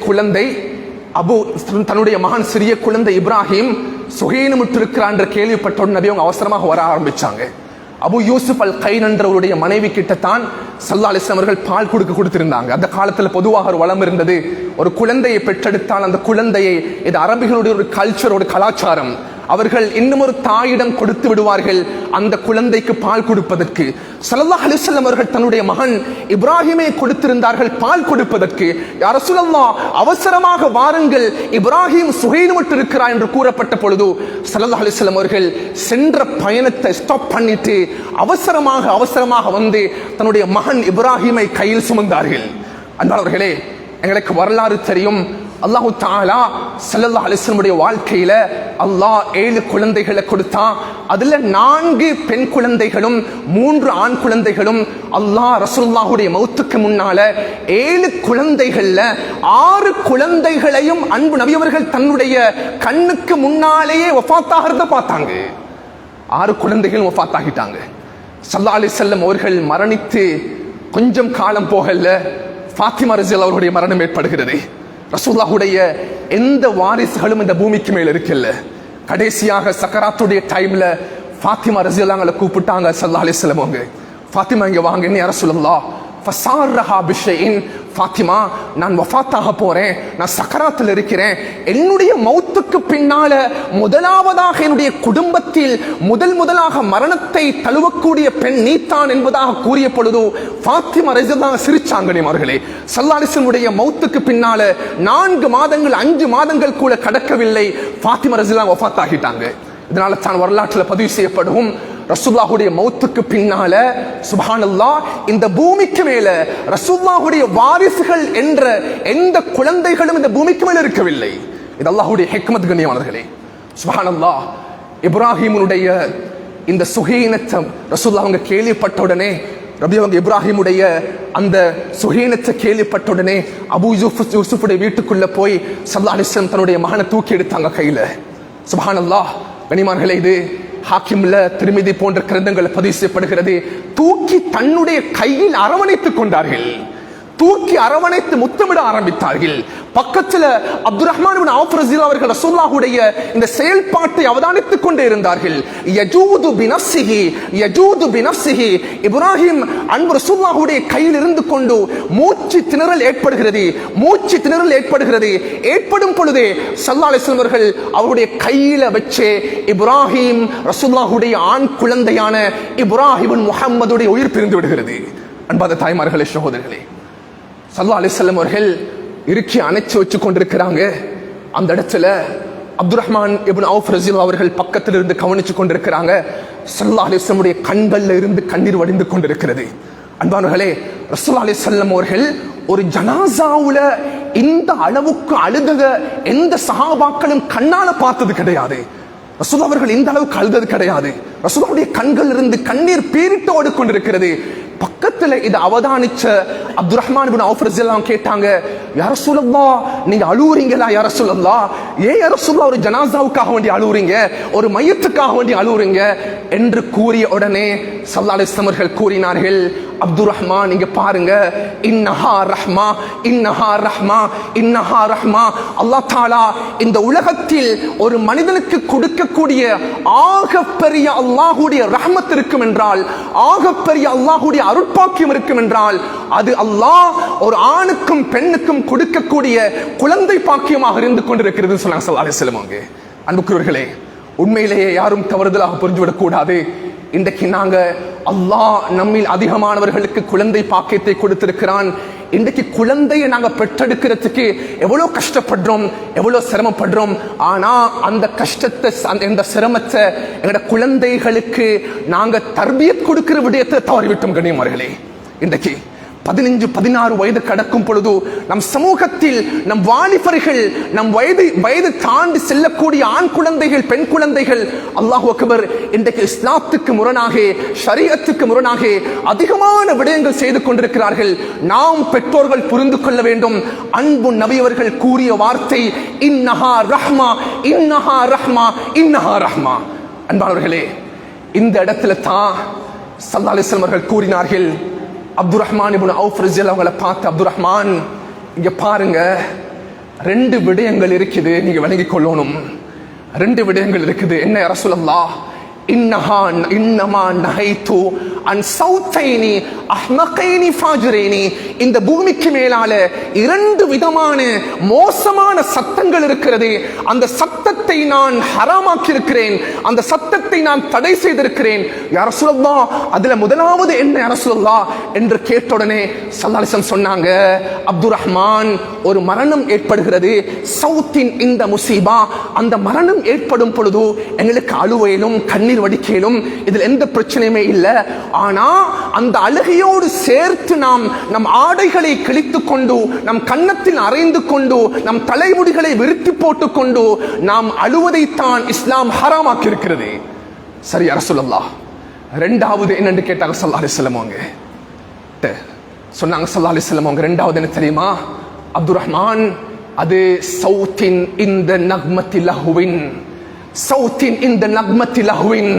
குழந்தை இப்ராஹிம் சுகைனுமுற்று இருக்கிறார் என்று கேள்விப்பட்ட நபி அவங்க அவசரமாக வர ஆரம்பிச்சாங்க. அபு யூசுப் அல் கைன் என்றவருடைய மனைவி கிட்டத்தான் ஸல்லல்லாஹு அலைஹி வஸல்லம் அவர்கள் பால் கொடுத்திருந்தாங்க. அந்த காலத்தில் பொதுவாக ஒரு வளம் இருந்தது, ஒரு குழந்தையை பெற்றெடுத்தால் அந்த குழந்தையை, இது அரபிகளுடைய ஒரு கல்ச்சர், ஒரு கலாச்சாரம், அவர்கள் இன்னும் ஒரு தாயிடம் கொடுத்து விடுவார்கள் அந்த குழந்தைக்கு பால் கொடுப்பதற்கு. ஸல்லல்லாஹு அலைஹி வஸல்லம் அவர்கள் தன்னுடைய மகன் இப்ராஹிமை கொடுத்திருந்தார்கள் பால் கொடுப்பதற்கு. யா ரசூலல்லாஹ், அவசரமாக வாருங்கள், இப்ராஹிம் சுகைனுமுற்று இருக்கிறார் என்று கூறப்பட்ட பொழுது ஸல்லல்லாஹு அலைஹி வஸல்லம் அவர்கள் சென்ற பயணத்தை ஸ்டாப் பண்ணிட்டு அவசரமாக வந்து தன்னுடைய மகன் இப்ராஹிமை கையில் சுமந்தார்கள். அன்பானவர்களே, எங்களுக்கு வரலாறு தெரியும். அல்லாஹு தஆலா ஸல்லல்லாஹு அலைஹி வஸல்லம் வாழ்க்கையில அல்லாஹ் 7 குழந்தைகளை கொடுத்தான். அதுல 4 பெண் குழந்தைகளும் 3 ஆண் குழந்தைகளும். அல்லாஹ் ரசூலுல்லாஹுடைய மௌத்துக்கு முன்னால 7 குழந்தைகள்ல 6 குழந்தைகளையும் அன்பு நபி அவர்கள் தன்னுடைய கண்ணுக்கு முன்னாலேயே வஃபாத்தாகிறத பார்த்தாங்க. 6 குழந்தைகளும் வஃபாத்தாகிட்டாங்க. ஸல்லல்லாஹு அலைஹி வஸல்லம் அவர்கள் மரணித்து கொஞ்சம் காலம் போகல, ஃபாத்திமா ரலியல்லாஹு அவருடைய மரணம் ஏற்படுகிறது. ரசூலுல்லாஹுடைய எந்த வாரிசுகளும் இந்த பூமிக்கு மேல் இருக்கல. கடைசியாக சக்கராத்துடைய டைம்ல ஃபாத்திமா ரலியல்லாஹு கூப்பிட்டாங்க ஸல்லல்லாஹு அலைஹி வஸல்லம் அவங்க, ஃபாத்திமா இங்க வாங்க, என்ன யா ரசூலுல்லாஹ், ஃபஸாரஹா பிஷைஇன், ஃபாத்திமா நான் வஃபாத்தாக போறேன், நான் சக்கராத்தில் இருக்கிறேன், என்னுடைய மௌத்துக்கு பின்னால முதலாவதாக என்னுடைய குடும்பத்தில் முதலாக மரணத்தை தழுவக்கூடிய பெண் நீத்தான் என்பதாக கூறிய பொழுது ஃபாத்திமா ரலியல்லாஹு சிரிச்சாங்க. அவர்களே, ஸல்லல்லாஹு அலைஹி வஸல்லம் மௌத்துக்கு பின்னால 4 மாதங்கள் 5 மாதங்கள் கூட கடக்கவில்லை, ஃபாத்திமா ரலியல்லாஹு வஃபாத்தாகிட்டாங்க. இதனால தான் வரலாற்றில் பதிவு செய்யப்படும் ரசூலுல்லாஹுடைய மௌத்துக்கு பின்னால சுப்ஹானல்லாஹ் இந்த பூமிக்கு மேல ரசூலுல்லாஹுடைய வாரிசுகள் என்ற எந்த குழந்தைகளும் இந்த பூமிக்கு மேல இருக்கவில்லை. இது அல்லாஹ்வுடைய ஹிக்மத் கண்ணியமானவர்களே. சுப்ஹானல்லாஹ், இப்ராஹிமுடைய இந்த சுகீனத்தை ரசூலுல்லாஹ் அவங்க கேள்விப்பட்ட உடனே, ரபி அவங்க இப்ராஹிமுடைய அந்த சுகீனத்தை கேள்விப்பட்ட உடனே அபூ யூசுஃபுடைய வீட்டுக்குள்ள போய் ஸல்லல்லாஹு அலைஹி வஸல்லம் தன்னுடைய மகனை தூக்கி எடுத்தாங்க கையில. சுப்ஹானல்லாஹ் கண்ணியமானவர்களே, இது ஹாக்கிம்ல திருமிதி போன்ற கிரந்தங்கள் பதிவு செய்யப்படுகிறது. தூக்கி தன்னுடைய கையில் அரவணைத்துக் கொண்டார்கள், தூக்கி அரவணைத்து முத்தமிட ஆரம்பித்தார்கள். பக்கத்துல அப்துர் ரஹ்மான் இப்னு அவுஃப் ரலியல்லாஹு அவர்கள் ரசூலுல்லாஹுடைய இந்த செயல்பாட்டை அவதானித்துக் கொண்டே இருந்தார்கள். யஜூது பினஃப்ஸிஹி, இப்ராஹிம் அன்பு ரசூலுல்லாஹுடைய கையில் இருந்து கொண்டு மூச்சு திணறல் ஏற்படுகிறது. ஏற்படும் பொழுதே ஸல்லல்லாஹு அலைஹி வஸல்லம் அவர்கள் அவருடைய கையில வச்சு இப்ராஹிம் ரசூலுல்லாஹுடைய ஆண் குழந்தையான இப்ராஹிம் முஹம்மதுடைய உயிர் பிரிந்து விடுகிறது. அன்பாத தாய்மார்களே, சகோதரர்களே, ஸல்லல்லாஹு அலைஹி வஸல்லம் அவர்கள் இறுக்கி அணைச்சு வச்சு கொண்டிருக்கிறாங்க. அந்த இடத்துல அப்துர் ரஹ்மான் இப்னு அவுஃப் ரலியல்லாஹு அவர்கள் பக்கத்தில் இருந்து கவனிச்சு கொண்டிருக்கிறாங்க. ஸல்லல்லாஹு அலைஹி வஸல்லம் கண்கள்ல இருந்து கண்ணீர் வடிந்து கொண்டிருக்கிறது. அன்பானவர்களே, ரசூலுல்லாஹி அலைஹி வஸல்லம் அவர்கள் ஒரு ஜனாசாவுல இந்த அளவுக்கு அழுத எந்த சஹாபாக்களும் கண்ணால பார்த்தது கிடையாது. ரசூலுல்லாஹ் அவர்கள் இந்த அளவுக்கு அழுதது கிடையாது. ரசூலுல்லாஹுடைய கண்கள் இருந்து கண்ணீர் பீரிட்டு ஓடிக்கொண்டிருக்கிறது. பக்கத்துல இதை அவதானிச்ச அப்துர் ரஹ்மான் இப்னு அவுஃப் ரலியல்லாஹு கேட்டாங்க, யா ரசூலல்லாஹ், நீங்க அழுவுறீங்களா யா ரசூலல்லாஹ்? ஏன் யா ரசூலல்லாஹ் ஒரு ஜனாசாவுக்காக வேண்டி அழுவுறீங்க, ஒரு மையத்துக்காக வேண்டி அழுவுறீங்க என்று கூறிய உடனே ஸல்லல்லாஹு அலைஹி வஸல்லம் அவர்கள் கூறினார்கள், அப்துர் ரஹ்மான், நீங்க பாருங்க, இன்னஹா ரஹ்மா, அல்லாஹ் தஆலா இந்த உலகத்தில் ஒரு மனிதனுக்கு கொடுக்கக்கூடிய ஆகப்பெரிய அல்லாஹ்வுடைய ரஹ்மத் இருக்கும் என்றால், ஆகப்பெரிய அல்லாஹ்வுடைய அருட்பாக்கியம் இருக்கும் என்றால், அது அல்லாஹ் ஒரு ஆணுக்கும் பெண்ணுக்கும் கொடுக்கக்கூடிய குழந்தை பாக்கியமாக இருந்து கொண்டிருக்கிறது சொன்னாங்க ஸல்லல்லாஹு அலைஹி வஸல்லம். அன்புக்குரியவர்களே, உண்மையிலேயே யாரும் தவறுதலாக புரிந்துவிடக் கூடாது. இன்றைக்கு நாங்க அல்லாஹ் நம்மில் அதிகமானவர்களுக்கு குழந்தை பாக்கியத்தை கொடுத்திருக்கிறான். இன்றைக்கு குழந்தையை நாங்க பெற்றெடுக்கிறதுக்கு எவ்வளவு கஷ்டப்படுறோம், எவ்வளவு சிரமப்படுறோம். ஆனா அந்த கஷ்டத்தை, அந்த சிரமத்தை எங்களோட குழந்தைகளுக்கு நாங்க தர்பியத் கொடுக்கிற விடயத்தை தவறிவிட்டோம் கண்ணியமானவர்களே. இன்றைக்கு 15-16 வயது கடக்கும் பொழுது நம் சமூகத்தில் நம் வாலிபர்கள், நம் வயது தாண்டி செல்லக்கூடிய ஆண் குழந்தைகள், பெண் குழந்தைகள், அல்லாஹு அக்பர், இன்றைக்கு இஸ்லாத்துக்கு முரணாக, ஷரியத்துக்கு முரணாக அதிகமான விடயங்கள் செய்து கொண்டிருக்கிறார்கள். நாம் பெற்றோர்கள் புரிந்து கொள்ள வேண்டும். அன்பு நபி அவர்கள் கூறிய வார்த்தை இன்னஹா ரஹ்மா, இன்னஹா ரஹ்மா, இன்னஹா ரஹ்மா. அன்பானவர்களே, இந்த இடத்துல தான் ஸல்லல்லாஹு அலைஹி வஸல்லம் அவர்கள் கூறினார்கள், அப்துர் ரஹ்மான் இப்னு அவுஃப் ரலியல்லாஹு அவங்களை பார்த்து, அப்துர் ரஹ்மான், இங்க பாருங்க, 2 விடயங்கள் இருக்குது, நீங்க விளங்கிக் கொள்ளணும். 2 விடயங்கள் இருக்குது. என்ன யா ரசூலல்லாஹ்? இன்னமா நஹைது அன் சௌத்தைனி அஹ்மகைனி ஃபாஜிரைனி. இந்த பூமிக்கு மேலால 2 விதமான மோசமான சத்தங்கள் இருக்கிறது. அந்த சத்தத்தை நான் ஹராமாக்கி இருக்கிறேன், அந்த சத்தத்தை நான் தடை செய்திருக்கிறேன். யா ரசூலல்லாஹ், அதுல முதலாவது என்ன யா ரசூலல்லாஹ் என்று கேட்டவுடனே ஸல்லல்லாஹு அலைஹி வஸல்லம் சொன்னாங்க, அப்துர் ரஹ்மான், ஒரு மரணம் ஏற்படுகிறது, சௌத்தின் இந்த முசீபா, அந்த மரணம் ஏற்படும் பொழுது எங்களுக்கு அழுவையிலும் கண்ணீர் வடிக்கையிலும் இதில் எந்த பிரச்சனையுமே இல்லை. ஆனா அந்த அழுகையோடு சேர்த்து நாம் நம் ஆடைகளை கிழித்துக் கொண்டு, நம் கன்னத்தில் அறைந்து கொண்டு, நம் தலைமுடிகளை விரித்து போட்டுக் கொண்டு நாம் அழுவதைத்தான் இஸ்லாம் ஹராமாக்கி இருக்கிறது. சரி யா ரசூலல்லாஹ், 2வது என்னன்னு கேட்டாங்க ஸல்லல்லாஹு அலைஹி வஸல்லம். அவங்க சொன்னாங்க ஸல்லல்லாஹு அலைஹி வஸல்லம், அவங்க 2வது என்ன தெரியுமா? அப்துர் ரஹ்மான், அது சௌத்தின் இந்த நக்மத்தி லஹ்வின், சௌத்தின் இந்த நக்மத்தி லஹ்வின்.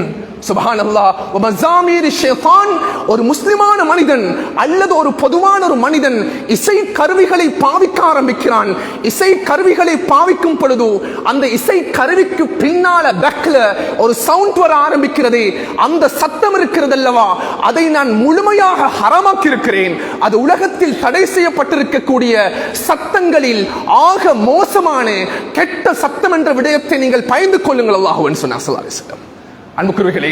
சுப்ஹானல்லாஹ் வ மஸாமீர் ஷைத்தான். ஒரு முஸ்லிமான மனிதன் அல்லது ஒரு பொதுவான ஒரு மனிதன் இசை கருவிகளை பாவிக்க ஆரம்பிக்கிறான். இசை கருவிகளை பாவிக்கும் பொழுது அந்த இசை கருவிக்கு பின்னால பேக்ல ஒரு சவுண்ட் வர ஆரம்பிக்கிறது. அந்த சத்தம் இருக்கிறது அல்லவா, அதை நான் முழுமையாக ஹராமாக்கி இருக்கிறேன். அது உலகத்தில் தடை செய்யப்பட்டிருக்கக்கூடிய சத்தங்களில் ஆக மோசமான கெட்ட சத்தம் என்ற விடயத்தை நீங்கள் பயந்து கொள்ளுங்கள் அல்லாஹ்வுன்னு சொன்னார் ஸல்லல்லாஹு அலைஹி வஸல்லம். அன்புக்குரியவர்களே,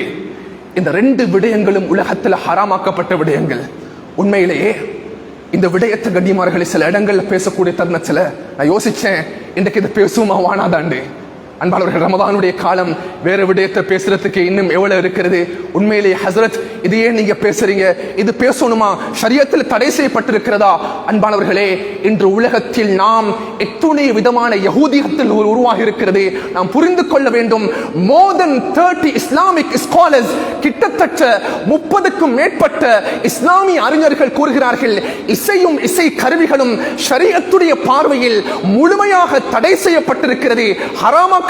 இந்த 2 விடயங்களும் உலகத்தில் ஹராமாக்கப்பட்ட விடயங்கள். உண்மையிலேயே இந்த விடயத்தை கண்ணியமானவர்களே சில இடங்கள்ல பேசக்கூடிய தருணத்துல நான் யோசிச்சேன், இன்றைக்கு இதை பேசுமா வானாதாண்டு. அன்பாளர்கள், ரமதானுடைய காலம், வேற விடயத்தை பேசுறதுக்கு இன்னும் எவ்வளவு இருக்கிறது. உண்மையிலேயே ஹசரத், இதையே நீங்க பேசுறீங்க, இது பேசணுமா? ஷரியத்தில் தடை செய்யப்பட்டிருக்கிறதா? அன்பானவர்களே, இன்று உலகத்தில் நாம் எத்துணை விதமான யஹூதியத்தில் உருவாகி இருக்கிறது, நாம் புரிந்து கொள்ள வேண்டும். more than 30 இஸ்லாமிக் ஸ்காலர்ஸ், கிட்டத்தட்ட 30க்கும் மேற்பட்ட இஸ்லாமிய அறிஞர்கள் கூறுகிறார்கள், இசையும் இசை கருவிகளும் ஷரியத்துடைய பார்வையில் முழுமையாக தடை செய்யப்பட்டிருக்கிறது, ஹராமாக்கப்பட்டிருக்கிறது.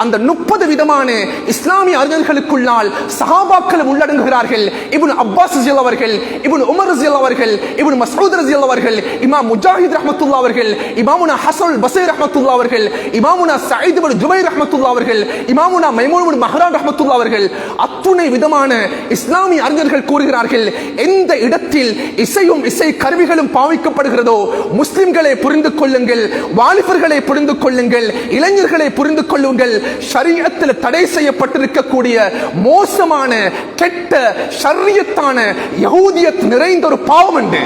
அந்த 30 விதமான இஸ்லாமிய அறிஞர்களுக்குள்ளால் சஹாபாக்கள் உள்ளடங்குகிறார்கள். இப்னு அப்பாஸ் ரலியல்லாஹு அவர்கள், இப்னு உமர் ரலியல்லாஹு அவர்கள், இப்னு மஸ்ஊத் ரலியல்லாஹு அவர்கள், இமாம் முஜாஹித் ரஹ்மத்துல்லாஹி அவர்கள், இமாமுனா ஹஸன் பஸரி ரஹ்மத்துல்லாஹி அவர்கள், இமாமுனா சயீத் இப்னு ஜுபைர் ரஹ்மத்துல்லாஹி அவர்கள், இமாமுனா மைமூன் இப்னு மஹ்ரான் ரஹ்மத்துல்லாஹி அவர்கள், அத்துணை விதமான இஸ்லாமிய அறிஞர்கள் கூறுகிறார்கள், எந்த இடத்தில் இசையும் இசை கருவிகளும் பாவிக்கப்படுகிறதோ முஸ்லிம்களை புரிந்து கொள்ளுங்கள், வாலிபர்களை புரிந்து கொள்ளுங்கள், இளைஞர்களை புரிந்து கொள்ளுங்கள், ஷரியத்தில் தடை செய்யப்பட்டிருக்கக்கூடிய மோசமான கெட்ட ஷரியத்தான யஹூதியத் நிறைந்த ஒரு பாவம் உண்டு.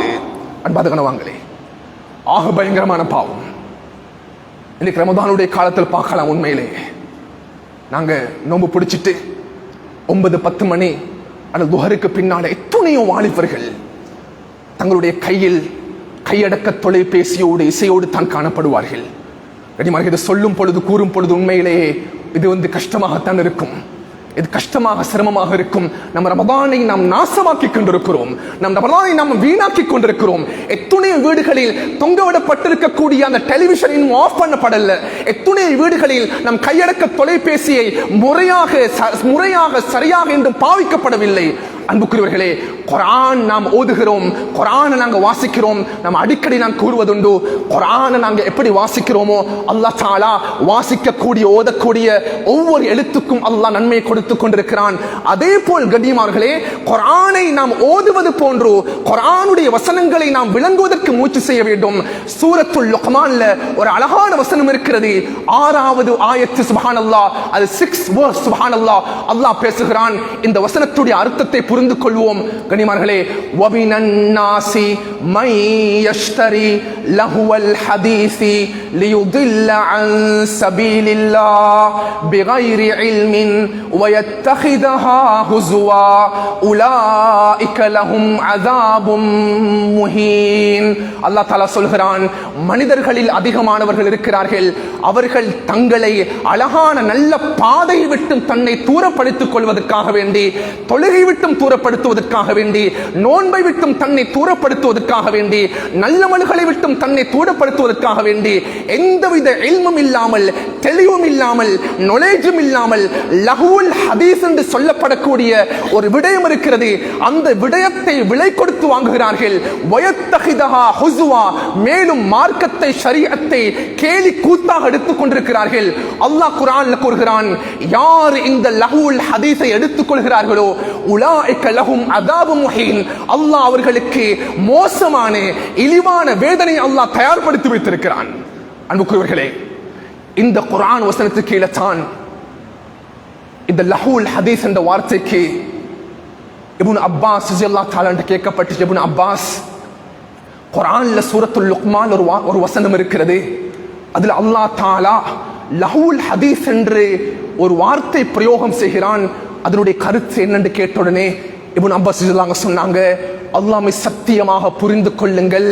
அன்பாத கணவாங்களே, ஆக பயங்கரமான பாவம். இன்னைக்கு ரமதானுடைய காலத்தில் பார்க்கலாம். உண்மையிலே நாங்க நோன்பு பிடிச்சிட்டு 9-10 மணி அல்லது துஹருக்கு பின்னால எத்தனையோ வாலிபர்கள் தங்களுடைய கையில் கையடக்க தொலைபேசியோடு இசையோடு தான் காணப்படுவார்கள். இதை சொல்லும் பொழுது, கூறும் பொழுது உண்மையிலேயே இது கஷ்டமாகத்தான் இருக்கும். இது கஷ்டமாக சிரமமாக இருக்கும். நம்ம ரமதானை நாம் நாசமாக்கி கொண்டிருக்கிறோம், நம் ரமதானை நாம் வீணாக்கி கொண்டிருக்கிறோம். எத்துணை வீடுகளில் தொங்கவிடப்பட்டிருக்கக்கூடிய அந்த டெலிவிஷன் இன்னும் ஆஃப் பண்ணப்படல. எத்துணை வீடுகளில் நம் கையடக்க தொலைபேசியை முறையாக சரியாக என்றும் பாவிக்கப்படவில்லை. அன்புக்குரியவர்களே, குர்ஆன் நாம் ஓதுகிறோம், குர்ஆனை நாங்கள் வாசிக்கிறோம். நம்ம அடிக்கடி நாம் கூறுவதுண்டு, குர்ஆனை நாங்கள் எப்படி வாசிக்கிறோமோ அல்லாஹ் தஆலா வாசிக்கக்கூடிய ஓதக்கூடிய ஒவ்வொரு எழுத்துக்கும் அல்லாஹ் நன்மையை கொடுத்து கொண்டிருக்கிறான். அதே போல் கண்ணியமானவர்களே, குர்ஆனை நாம் ஓதுவது போன்று குர்ஆனுடைய வசனங்களை நாம் விளங்குவதற்கு முயற்சி செய்ய வேண்டும். சூரத்துல் லுக்மான்ல ஒரு அழகான வசனம் இருக்கிறது, 6வது ஆயத்து. சுப்ஹானல்லாஹ், அது 6 verse. சுப்ஹானல்லாஹ், அல்லாஹ் பேசுகிறான். இந்த வசனத்துடைய அர்த்தத்தை புரிந்து கொள்வோம் கனிமார்களே. வபினன் நாசி மை யஷ்தரி லஹுவல் ஹதீஸி லியுதில்ல அன் சபீலில்லாஹ் பிகைரி இல்மின் வயத்தஹிதஹா ஹுஸ்வா உலாயிக லஹும் அஸாபும் முஹீன். அல்லாஹ் தஆலா சொல்கிறான், மனிதர்களில் அதிகமானவர்கள் இருக்கிறார்கள், அவர்கள் தங்களை அழகான நல்ல பாதை விட்டும் தன்னை தூரப்படுத்திக் கொள்வதற்காக வேண்டி, தொழுகை விட்டும் தூரப்படுத்துவதற்காக வேண்டி, நோன்பை விட்டும் தன்னை தூரப்படுத்துவதற்காக வேண்டி, நல்லமல்களை விட்டும் தன்னை தூரப்படுத்துவதற்காக வேண்டி, எந்தவித இல்மும் இல்லாமல், தெளிவும் இல்லாமல், நாலேஜும் இல்லாமல் லஹுல் ஹதீஸ் என்று சொல்லப்படக்கூடிய ஒரு விடயம் இருக்கிறது, அந்த விடயத்தை விலை கொடுத்து வாங்குகிறார்கள். வயத்தஹிதஹா ஹுஸ்வா, மேலும் மார்க்கத்தை ஷரீஅத்தை கேலி கூத்தாக எடுத்துக் கொண்டிருக்கிறார்கள். அல்லாஹ் குர்ஆன்ல கூறுகிறான், யார் இந்த லஹுல் ஹதீஸை எடுத்துக் கொள்கிறார்களோ உலாயிக லஹும் அஸாபும் முஹீன், அல்லாஹ் அவர்களுக்கு மோசமான இழிவான வேதனை அல்லாஹ் தயார்படுத்தி வைத்திருக்கிறான். அன்புக்குரியவர்களே, இந்த குர்ஆன் வசனத்துக்கு கீழே தான் இந்த லஹுல் ஹதீஸ் என்ற வார்த்தைக்கு இப்னு அப்பாஸ் ரலியல்லாஹு தஆலா என்று கேட்கப்பட்டு, இப்னு அப்பாஸ், குர்ஆன்ல சூரத்துல் லுக்மான் ஒரு வசனம் இருக்கிறது, அதில் அல்லாஹ் தஆலா லஹுல் ஹதீஸ் என்று ஒரு வார்த்தை பிரயோகம் செய்கிறான். அதனுடைய கருத்து என்னென்று கேட்ட உடனே இப்னு அப்பாஸ் ரலியல்லாஹு சொன்னாங்க, அல்லாஹ்வை சத்தியமாக புரிந்து கொள்ளுங்கள்,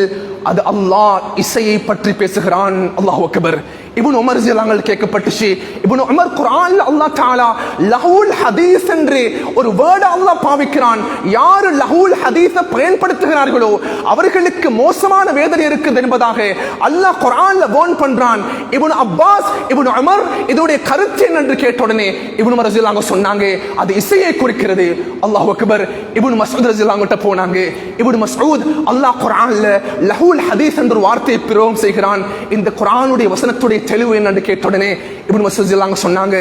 அது அல்லாஹ் இசையை பற்றி பேசுகிறான். அல்லாஹு அக்பர். இப்னு உமர் ரலியல்லாஹு கேட்கப்பட்டுச்சு, இப்னு உமர் குர்ஆன்ல அல்லாஹ் தஆலா லஹுல் ஹதீஸ் என்று ஒரு வேர்ட் அல்லாஹ் பாவிக்கிறான். யார் லஹுல் ஹதீஸை பயன்படுத்துகிறார்களோ அவர்களுக்கு மோசமான வேதனை இருக்குது என்பதாக அல்லாஹ் குர்ஆன்ல வார்ன் பண்றான். இப்னு அப்பாஸ், இப்னு உமர் இதோடைய கருத்து என்ன என்று கேட்ட உடனே இப்னு உமர் ரலியல்லாஹு சொன்னாங்க, அது இசையை குறிக்கிறது. அல்லாஹு அக்பர். இப்னு மஸ்ஊத் ரலியல்லாஹு கிட்ட போனாங்க. இப்னு மஸ்ஊத், அல்லாஹ் குர்ஆன்ல லஹுல் ஹதீஸ் என்ற வார்த்தையை பிரயோகம் செய்கிறான், இந்த குர்ஆனுடைய வசனத்துடைய தெளிவு என்னன்னு கேட்ட உடனே இப்னு மஸ்ஊத் ரலியல்லாஹு சொன்னாங்க,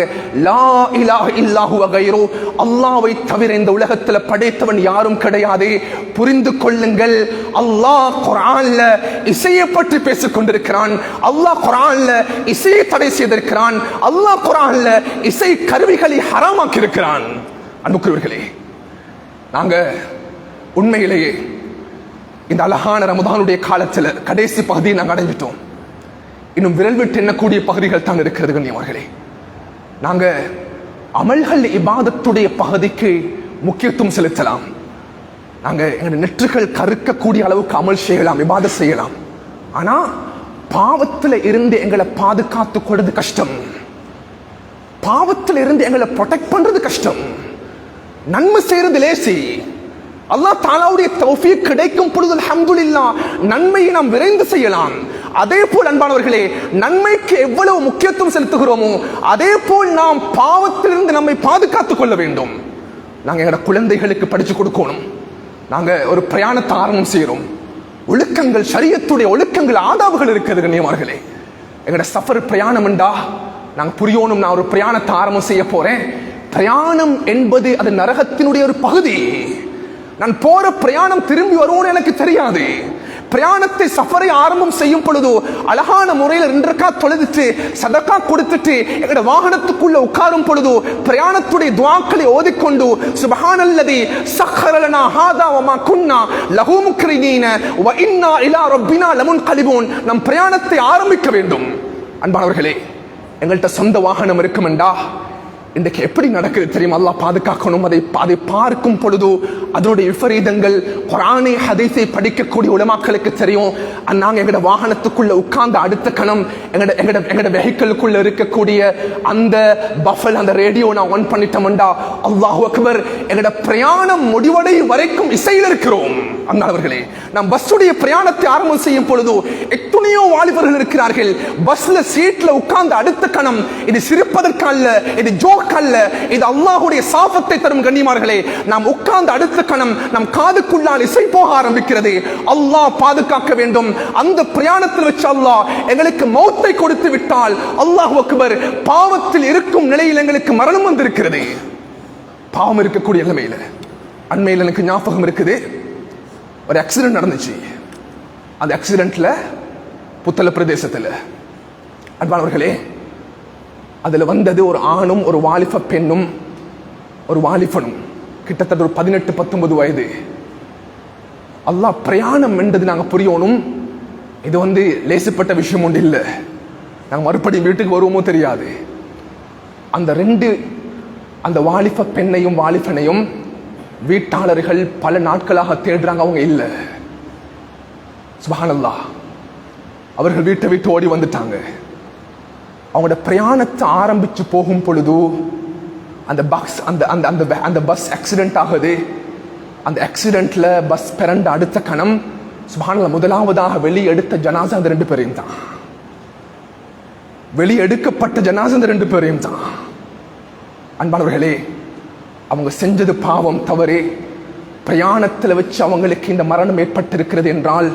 லா இலாஹ இல்லல்லாஹு வ கைரு, அல்லாஹ்வை தவிர இந்த உலகத்தில் படைத்தவன் யாரும் கிடையாது. புரிந்து கொள்ளுங்கள், அல்லாஹ் குர்ஆன்ல இசையை பற்றி பேசிக் கொண்டிருக்கிறான், அல்லாஹ் குர்ஆன்ல இசையை தடை செய்திருக்கிறான், அல்லாஹ் குர்ஆன்ல இசை கருவிகளை ஹராமாக்கி இருக்கிறான். அன்புக்குரியவர்களே, நாங்க உண்மையிலேயே இந்த அழகான ரமதானுடைய காலத்தில் கடைசி பகுதியை நாங்கள் அடைஞ்சிட்டோம். இன்னும் விரல் விட்டு எண்ணக்கூடிய பகுதிகள் தான் இருக்கிறது கண்ணியமார்களே. நாங்க அமல்கள் இபாதத்துடைய பகுதிக்கு முக்கியத்துவம் செலுத்தலாம். நாங்க எங்க நெற்றுகள் கருக்கக்கூடிய அளவுக்கு அமல் செய்யலாம், இபாதத் செய்யலாம். ஆனா பாவத்தில் இருந்து எங்களை பாதுகாத்துக் கொள்வது கஷ்டம், பாவத்தில் இருந்து எங்களை ப்ரொடெக்ட் பண்றது கஷ்டம். நன்மை செய்யறது லேசி. அல்லாஹ் தஆலாவுடைய தௌஃபீக் கிடைக்கும் பொழுது அல்ஹம்துலில்லாஹ் நன்மையை நாம் விரைந்து செய்யலாம். அதே போல் அன்பானவர்களே, நன்மைக்கு எவ்வளவு முக்கியத்துவம் செலுத்துகிறோமோ அதே போல் நாம் பாவத்திலிருந்து நம்மை பாதுகாத்துக் கொள்ள வேண்டும். நாங்க எங்களோட குழந்தைகளுக்கு படிச்சு கொடுக்கணும். நாங்க ஒரு பிரயாணத்தை ஆரம்பம் செய்யறோம். ஒழுக்கங்கள், ஷரியத்துடைய ஒழுக்கங்கள், ஆதாபுகள் இருக்கிறது கண்ணியமார்களே. எங்களோட சஃபர் பிரயாணம் என்றா நாங்க புரியணும், நான் ஒரு பிரயாணத்தை ஆரம்பம் செய்ய போறேன். பிரயாணம் என்பது அது நரகத்தினுடைய ஒரு பகுதி. நான் போற பிரயாணம் திரும்பி வருவோன்னு எனக்கு தெரியாது. பிரயாணத்தை சஃபரை ஆரம்பம் செய்யும் பொழுது அழகான முறையில் 2 ரக்காத் தொழுதுட்டு சதக்கா கொடுத்துட்டு எங்கட வாகனத்துக்குள்ள உட்காரும் பொழுது பிரயாணத்துடைய துஆக்களை ஓதிக்கொண்டு சுப்ஹானல்லதி சக்கர லனா ஹாதா வமா குன்னா லஹு முக்ரினீன வ இன்னா இலா ரப்பினா லமுன்கலிபூன். நம் பிரயாணத்தை ஆரம்பிக்க வேண்டும். அன்பானவர்களே, எங்கள்கிட்ட சொந்த வாகனம் இருக்குமெண்டா இன்றைக்கு எப்படி நடக்குது தெரியுமா? அல்லாஹ் பாதுகாக்கணும். அதை பார்க்கும் பொழுது அதனுடைய விபரீதங்கள் குர்ஆனை ஹதீஸை படிக்கக்கூடிய உலமாக்களுக்கு தெரியும். நாங்க எங்கட வாகனத்துக்குள்ள உட்கார்ந்து அடுத்த கணம் எங்கட வெஹிக்கிளுக்குள்ள இருக்கக்கூடிய அந்த பஃபல், அந்த ரேடியோ நான் ஆன் பண்ணிட்டோம்டா அல்லாஹு அக்பர், எங்கட பிரயாணம் முடிவடையும் வரைக்கும் இசையில் இருக்கிறோம். அண்ணாவர்களே, நாம் பஸ்ஸுடைய பிரயாணத்தை ஆரம்பம் செய்யும் பொழுது எத்தனையோ வாலிபர்கள் இருக்கிறார்கள். பஸ்ல சீட்ல உட்கார்ந்து அடுத்த கணம் இது சிரிப்பதற்கல்ல, இது ஜோக் அல்ல, இது அல்லாஹ்வுடைய சாபத்தை தரும் கண்ணியமார்களே. நாம் உட்கார்ந்து அடுத்த கணம் நம் காதுக்குள்ளால் இசை போக ஆரம்பிக்கிறது. அல்லாஹ் பாதுகாக்க வேண்டும். அந்த பிரயாணத்தில் வச்சு அல்லாஹ் எங்களுக்கு மௌத்தை கொடுத்து விட்டால் அல்லாஹு அக்பர், பாவத்தில் இருக்கும் நிலையில் எங்களுக்கு மரணம் வந்திருக்கிறது. பாவம் இருக்கக்கூடிய நிலைமையில அண்மையில் எனக்கு ஞாபகம் இருக்குது, ஒரு ஆக்சிடென்ட் நடந்துச்சு. அந்த ஆக்சிடென்ட்ல புத்தள பிரதேசத்தில் அன்பானவர்களே, அதுல வந்தது ஒரு ஆணும் ஒரு வாலிப பெண்ணும் ஒரு வாலிபனும். கிட்டத்தட்ட ஒரு 18-19 வயது. அல்லாஹ் பிரயாணம் என்றது நாங்க புரியணும். இது லேசப்பட்ட விஷயம் ஒன்று இல்லை. நாங்க மறுபடியும் வீட்டுக்கு வருவோமோ தெரியாது. அந்த வாலிப பெண்ணையும் வாலிபனையும் வீட்டாளர்கள் பல நாட்களாக தேடுறாங்க. அவங்க இல்லை. சுப்ஹானல்லாஹ். அவர்கள் வீட்டை விட்டு ஓடி வந்துட்டாங்க. அவங்களோட பிரயாணத்தை ஆரம்பிச்சு போகும் பொழுது அந்த பஸ் ஆக்சிடென்ட் ஆகுது. அந்த ஆக்சிடென்ட்ல பஸ் பிறண்ட அடுத்த கணம் சுப்ஹானல்லாஹ் முதலாவதாக வெளியெடுத்த ஜனாசா அந்த 2 பேரையும் தான். வெளியெடுக்கப்பட்ட ஜனாசா அந்த 2 பேரையும் தான். அன்பானவர்களே, அவங்க செஞ்சது பாவம், தவறே. பிரயாணத்தில் வச்சு அவங்களுக்கு இந்த மரணம் ஏற்பட்டிருக்கிறது என்றால்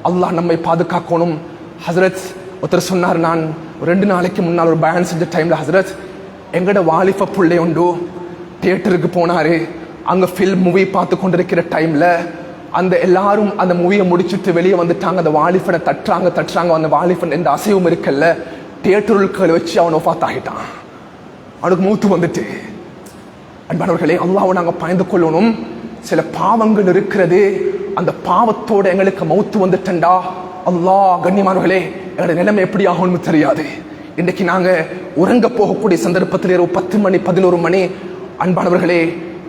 அல்லாஹ் நம்மை பாதுகாக்கணும். ஹசரத் ஒருத்தர் சொன்னார், நான் 2 நாளைக்கு முன்னால் ஒரு பயான் செஞ்ச டைம்ல, ஹசரத் எங்கட வாலிப புள்ளை உண்டு தியேட்டருக்கு போனாரு. அங்க ஃபில்ம் மூவி பார்த்து கொண்டிருக்கிற டைம்ல எல்லாரும் அந்த மூவியை முடிச்சுட்டு வெளியே வந்துட்டாங்க. அந்த வாலிபனை தட்டுறாங்க. அந்த வாலிபன் எந்த அசைவும் இருக்கல்ல, தியேட்டருக்குள்ள வச்சு அவன் ஒஃபாத் ஆகிட்டான். அவனுக்கு மூத்து வந்துட்டு. அன்பானவர்களே, அல்லாஹ்வை நாங்க பயந்து கொள்ளணும். சில பாவங்கள் இருக்கிறது, அந்த பாவத்தோட எங்களுக்கு மௌத்து வந்துட்டா அல்லாஹ், கண்ணியமானவர்களே, எங்களோட நிலைமை எப்படி ஆகும்னு தெரியாது. இன்னைக்கு நாங்க உறங்க போகக்கூடிய சந்தர்ப்பத்தில் 10 மணி 11 மணி. அன்பானவர்களே,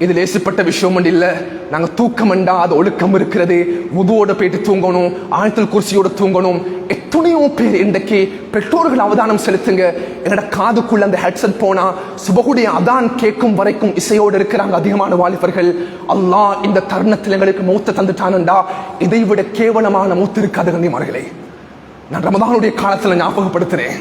இது லேசப்பட்ட விஷயம் இல்லை. நாங்க தூக்கம் என்றா அது ஒழுக்கம் இருக்கிறது. வுதுவோட போயிட்டு தூங்கணும், ஆயத்துல் குர்சியோட தூங்கணும். எத்தனையோ பேர் இன்றைக்கு பெற்றோர்கள் அவதானம் செலுத்துங்க. எங்கட காதுக்குள்ள அந்த ஹெட்செட் போனா சுபகுடைய அதான் கேட்கும் வரைக்கும் இசையோடு இருக்கிறாங்க அதிகமான வாலிபர்கள். அல்லாஹ் இந்த தருணத்தில் எங்களுக்கு மௌத்த தந்துட்டானண்டா இதை விட கேவலமான மௌத்து இருக்காது. கண்ணியமானவர்களே, நான் ரமதானுடைய காலத்துல ஞாபகப்படுத்துறேன்,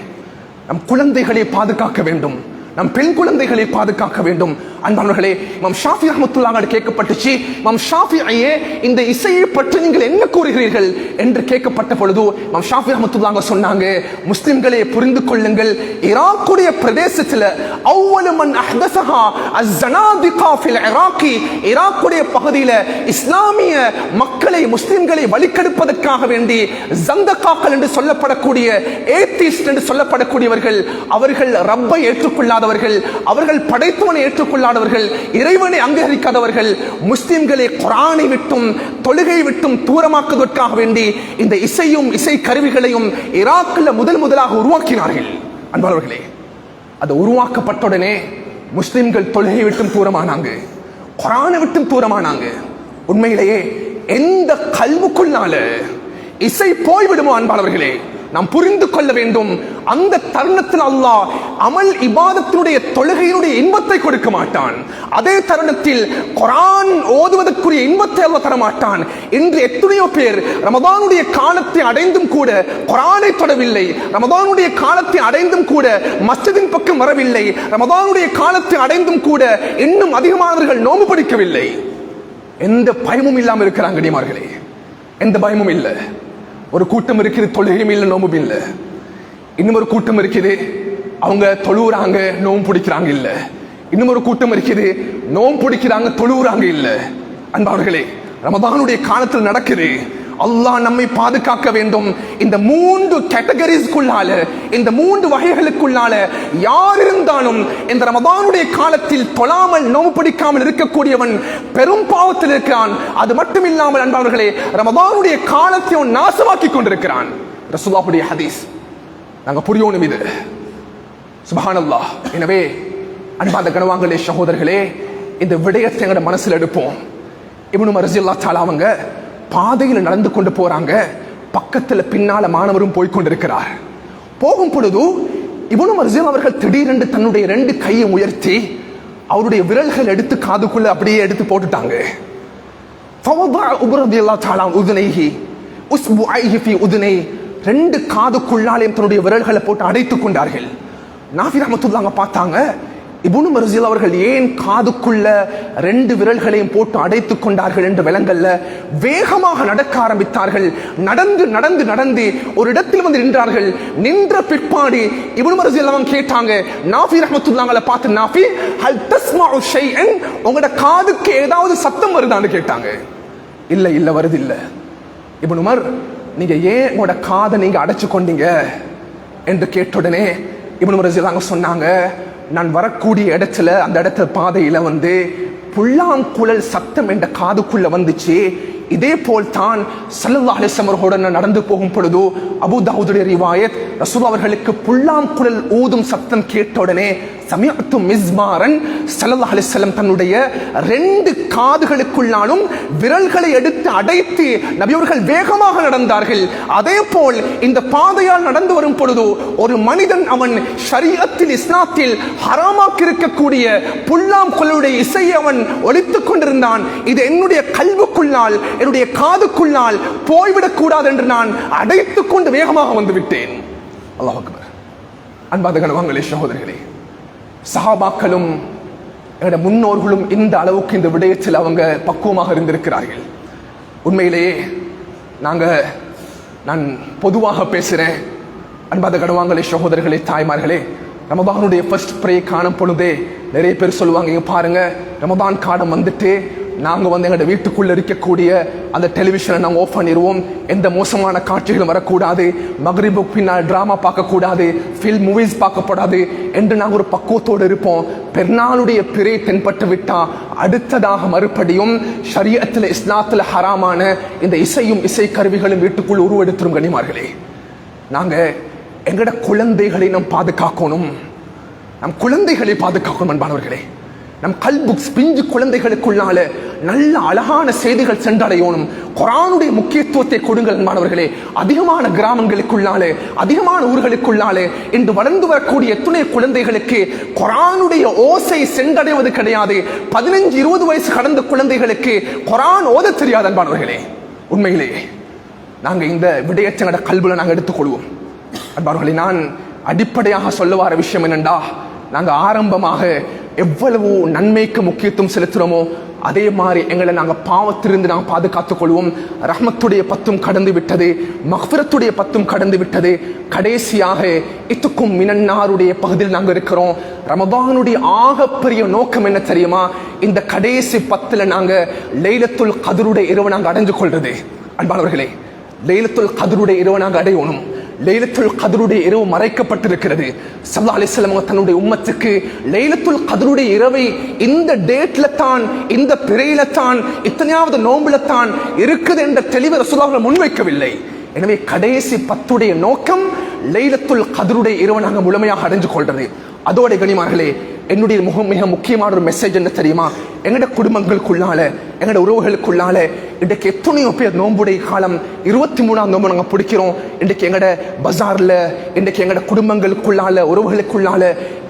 நம் குழந்தைகளை பாதுகாக்க வேண்டும், நம் பெண் குழந்தைகளை பாதுகாக்க வேண்டும். அன்பானவர்களே, இமாம் ஷாஃபி ரஹ்மத்துல்லாஹி கேட்கப்பட்டுச்சு, இமாம் ஷாஃபியே இந்த இசையை பற்றி நீங்கள் என்ன கூறுகிறீர்கள் என்று கேட்கப்பட்ட பொழுது இமாம் ஷாஃபி ரஹ்மத்துல்லாஹி சொன்னாங்க, முஸ்லிம்களே புரிந்து கொள்ளுங்கள், ஈராக்குடைய பிரதேசத்தில் அவ்வளவு மன் அஹ்தஸஹா அஸ்ஸனாதிகா ஃபில் இராக்கி, ஈராக்குடைய பகுதியில் இஸ்லாமிய மக்களை முஸ்லிம்களை வழிகெடுப்பதற்காக வேண்டி ஜந்தகாக்கள் என்று சொல்லப்படக்கூடிய ஏத்திஸ்ட் என்று சொல்லப்படக்கூடியவர்கள், அவர்கள் ரப்பை ஏற்றுக்கொள்ளாத, அவர்கள் படைத்தவனை ஏற்றுக்கொள்ளாதவர்கள், இறைவனை அங்கீகரிக்காதவர்கள், முஸ்லிம்களை குர்ஆனை விட்டும் தொழுகை விட்டும் தூரமாக்குவதற்காக வேண்டி இந்த இசையும் இசை கருவிகளையும் ஈராக்கில் முதலாக உருவாக்கினார்கள். அன்பானவர்களே, அது உருவாக்கப்பட்டவுடனே முஸ்லிம்கள் தொழுகை விட்டும் தூரமானாங்க, குர்ஆனை விட்டும் தூரமானாங்க. உண்மையிலேயே எந்த கல்வுக்குள்ளால இசை போய்விடுமோ அன்பானவர்களே, நாம் புரிந்து கொள்ள வேண்டும், அந்த தருணத்தில் அல்லாஹ் அமல் இபாதத்தினுடைய தொழுகையினுடைய இன்பத்தை கொடுக்க மாட்டான். அதே தருணத்தில் குர்ஆன் ஓதுவதற்குரிய இன்பத்தை அல்லாஹ் தர மாட்டான். இன்று எத்தனையோ பேர் ரமதானுடைய காலத்தை அடைந்தும் கூட குர்ஆனை தொடவில்லை, ரமதானுடைய காலத்தை அடைந்தும் கூட மஸ்ஜிதின் பக்கம் வரவில்லை, ரமதானுடைய காலத்தை அடைந்தும் கூட இன்னும் அதிகமானவர்கள் நோன்பு பிடிக்கவில்லை. எந்த பயமும் இல்லாமல் இருக்கிறாங்க அடியார்களே, எந்த பயமும் இல்லை. ஒரு கூட்டம் இருக்குது, தொழுகையும் இல்லை நோம்பும் இல்லை. இன்னும் ஒரு கூட்டம் இருக்குது, அவங்க தொழுவுறாங்க நோம்பு பிடிக்கிறாங்க இல்ல. இன்னும் ஒரு கூட்டம் இருக்குது, நோம்பு பிடிக்கிறாங்க தொழுவுறாங்க இல்ல. அன்பானவர்களே, ரமதானுடைய காலத்தில் நடக்குது. அல்லாஹ் நம்மை பாதுகாக்க வேண்டும். இந்த 3 கேட்டகரிஸ்க்குள்ளால, இந்த 3 வகைகளுக்குள்ளால யார் இருந்தாலும் இந்த ரமதானுடைய காலத்தில் தொழாமல் நோம்பு பிடிக்காமல் இருக்கக்கூடியவன் பெரும் பாவத்தில் இருக்கிறான். அது மட்டும் இல்லாமல் அன்பானவர்களே, ரமதானுடைய காலத்தை நாசமாக்கி கொண்டிருக்கிறான். ரசூலுல்லாஹுடைய ஹதீஸ் நாங்க புரியணும் இது. சுப்ஹானல்லாஹ். எனவே அன்பார்ந்த கனவான்களே, சகோதரர்களே, இந்த விடயத்தை எங்கட மனசில் எடுப்போம். இப்னு உமர் ரலியல்லாஹு தஆலா அவங்க பாதையில் நடந்து கொண்டு போறாங்க. பக்கத்துல பின்னால மாணவரும் போய்கொண்டிருக்கிறார். போகும் பொழுது இப்னு உமர் ரலியல்லாஹு அவர்கள் திடீரென்று தன்னுடைய 2 கையை உயர்த்தி அவருடைய விரல்கள் எடுத்து காதுக்குள்ள அப்படியே எடுத்து போட்டுட்டாங்க. ஃபவதஅ உமர் ரலியல்லாஹு தஆலா உதுனைஹி உஸ்புஐஹி ஃபீ உதுனை, 2 காதுக்குள்ளாலே தன்னுடைய விரல்களை போட்டு அடைத்துக் கொண்டார்கள். நாஃபி ரஹ்மத்துல்லாஹி பார்த்தாங்க, இப்னு உமர் ரலியல்லாஹு அவர்கள் ஏன் காதுக்குள்ள 2 விரல்களையும் போட்டு அடைத்துக் கொண்டார்கள் என்று விளங்கல்ல. வேகமாக நடக்க ஆரம்பித்தார்கள். நடந்து நடந்து நடந்து ஒரு இடத்தில் வந்து நின்றார்கள். நின்ற பிற்பாடு இப்னு உமர் ரலியல்லாஹு கேட்டாங்க, நாஃபி ரஹ்மத்துல்லாஹி பார்த்து, நாஃபி ஹல் தஸ்மஉ ஷைஅன், உங்களோட காதுக்கு ஏதாவது சத்தம் வருதான்னு கேட்டாங்க. இல்ல இல்ல வருது இல்ல. இப்னு உமர், நீங்க ஏன் உங்களோட காதை நீங்க அடைச்சு கொண்டீங்க என்று கேட்டுடனே இப்னு உமர் ரலியல்லாஹு சொன்னாங்க, நான் வரக்கூடிய இடத்துல, அந்த இடத்துல பாதையில வந்து புல்லாங்குழல் சத்தம் என்ற காதுக்குள்ள வந்துச்சு. இதே போல் தான் ஸல்லல்லாஹு அலைஹி வஸல்லம் அவர்களுடன் நடந்து போகும் பொழுது அபூ தாவூதுடைய ரிவாயத், ரசூல் அவர்களுக்கு புல்லாங்குழல் ஊதும் சத்தம் கேட்ட உடனே சமிஅத்து மிஸ்மாரன், ஸல்லல்லாஹு அலைஹி வஸல்லம் தன்னுடைய 2 காதுகளுக்குள்ளாலும் விரல்களை எடுத்து அடைத்து நபியவர்கள் வேகமாக நடந்தார்கள். அதே போல் இந்த பாதையால் நடந்து வரும் பொழுது ஒரு மனிதன் அவன் ஷரீஅத்தில் இஸ்லாத்தில் ஹராமாக்கி இருக்கக்கூடிய புல்லாங்குழலுடைய இசையை அவன் ஒலித்துக் கொண்டிருந்தான். இது என்னுடைய கல்வுக்குள்ளால், என்னுடைய காதுக்குள்ளால் போய்விடக் கூடாது என்று நான் அடைத்துக் கொண்டு வேகமாக வந்து விட்டேன். அல்லாஹ் அக்பர். அன்பார்ந்த கணவான்களே, சகோதரர்களே, சஹாபாக்களும் எங்களுடைய முன்னோர்களும் இந்த அளவுக்கு இந்த விடயத்தில் அவங்க பக்குவமாக இருந்திருக்கிறார்கள். உண்மையிலேயே நான் பொதுவாக பேசுறேன். அன்பார்ந்த கணவான்களே, சகோதரர்களே, தாய்மார்களே, ரமதானுடைய ஃபர்ஸ்ட் ப்ரே காணும் பொழுதே நிறைய பேர் சொல்லுவாங்க, இங்க பாருங்க ரமதான் காலம் வந்துட்டு நாங்கள் எங்களோட வீட்டுக்குள்ள இருக்கக்கூடிய அந்த டெலிவிஷனை நாங்கள் ஆஃப் பண்ணிடுவோம், எந்த மோசமான காட்சிகளும் வரக்கூடாது, மக்ரிபுக்கு பின்னால் ட்ராமா பார்க்கக்கூடாது, ஃபில்ம் மூவிஸ் பார்க்கப்படாது என்று நாங்கள் ஒரு பக்குவத்தோடு இருப்போம். பெருநாளுடைய பிறை தென்பட்டு விட்டா அடுத்ததாக மறுபடியும் ஷரியத்தில் இஸ்லாத்தில் ஹராமான இந்த இசையும் இசை கருவிகளும் வீட்டுக்குள் உருவெடுத்துரும். கண்ணியமார்களே, நாங்கள் எங்களோட குழந்தைகளை நாம் பாதுகாக்கணும், நம் குழந்தைகளை பாதுகாக்கணும். அன்பானவர்களே, நம் கல்புக்ஸ் பிஞ்சு குழந்தைகளுக்குள்ளால நல்ல அழகான செய்திகள் சென்றடையணும். குர்ஆனுடைய முக்கியத்துவத்தை கொடுங்கள் மாணவர்களே. அதிகமான கிராமங்களுக்குள்ளாலே, அதிகமான ஊர்களுக்குள்ளாலே இன்று வளர்ந்து வரக்கூடிய எத்தனை குழந்தைகளுக்கு குர்ஆனுடைய ஓசை சென்றடைவது கிடையாது. 15-20 வயசு கடந்த குழந்தைகளுக்கு குர்ஆன் ஓத தெரியாது. அன்பானவர்களே, உண்மையிலேயே நாங்க இந்த விடயத்தை கல்வில நாங்க எடுத்துக்கொள்வோம். அன்பானவர்களே, நான் அடிப்படையாக சொல்ல வர விஷயம் என்னண்டா, நாங்க ஆரம்பமாக எவ்வளவு நன்மைக்கு முக்கியத்துவம் செலுத்துறோமோ அதே மாதிரி எங்களை நாங்க பாவத்திலிருந்து நாங்கள் பாதுகாத்துக் கொள்வோம். ரஹ்மத்துடைய 10 கடந்து விட்டது, மக்ஃபிரத்துடைய 10 கடந்து விட்டது. கடைசியாக இத்துக்கும் மினன்னாருடைய பகுதியில் நாங்கள் இருக்கிறோம். ரமதானுடைய ஆகப்பெரிய நோக்கம் என்ன தெரியுமா? இந்த கடைசி 10ல நாங்க லைலத்துல் கத்ருடைய இரவு நாங்கள் அடைஞ்சு கொள்றது. அன்பானவர்களே, லைலத்துல் கத்ருடைய இரவு நாங்கள் அடையணும். லைலத்துல் கத்ருடைய இரவு மறைக்கப்பட்டிருக்கிறது. ஸல்லல்லாஹு அலைஹி வஸல்லம் தன்னுடைய உம்மத்துக்கு லைலத்துல் கத்ருடைய இரவை இந்த டேட்ல தான், இந்த பிறையில தான், இத்தனையாவது நோம்புல தான் இருக்குது என்ற தெளிவை ரசூலுல்லாஹ் முன்வைக்கவில்லை. எனவே கடைசி 10உடைய நோக்கம் லைலத்துல் கத்ருடைய இரவை நாங்கள் முழுமையாக அடைஞ்சு கொள்றது. அதோட கனிமார்களே, என்னுடைய மிக முக்கியமான ஒரு மெசேஜ் என்ன தெரியுமா? எங்கட குடும்பங்களுக்குள்ளால, எங்கட உறவுகளுக்குள்ளால இன்றைக்கு எத்தனையோ பேர் நோம்புடைய காலம் 23ஆம் நோம்பு நாங்கள் பிடிக்கிறோம். இன்றைக்கு எங்கட பஜார்ல, இன்றைக்கு எங்கட குடும்பங்களுக்குள்ளால, உறவுகளுக்குள்ளால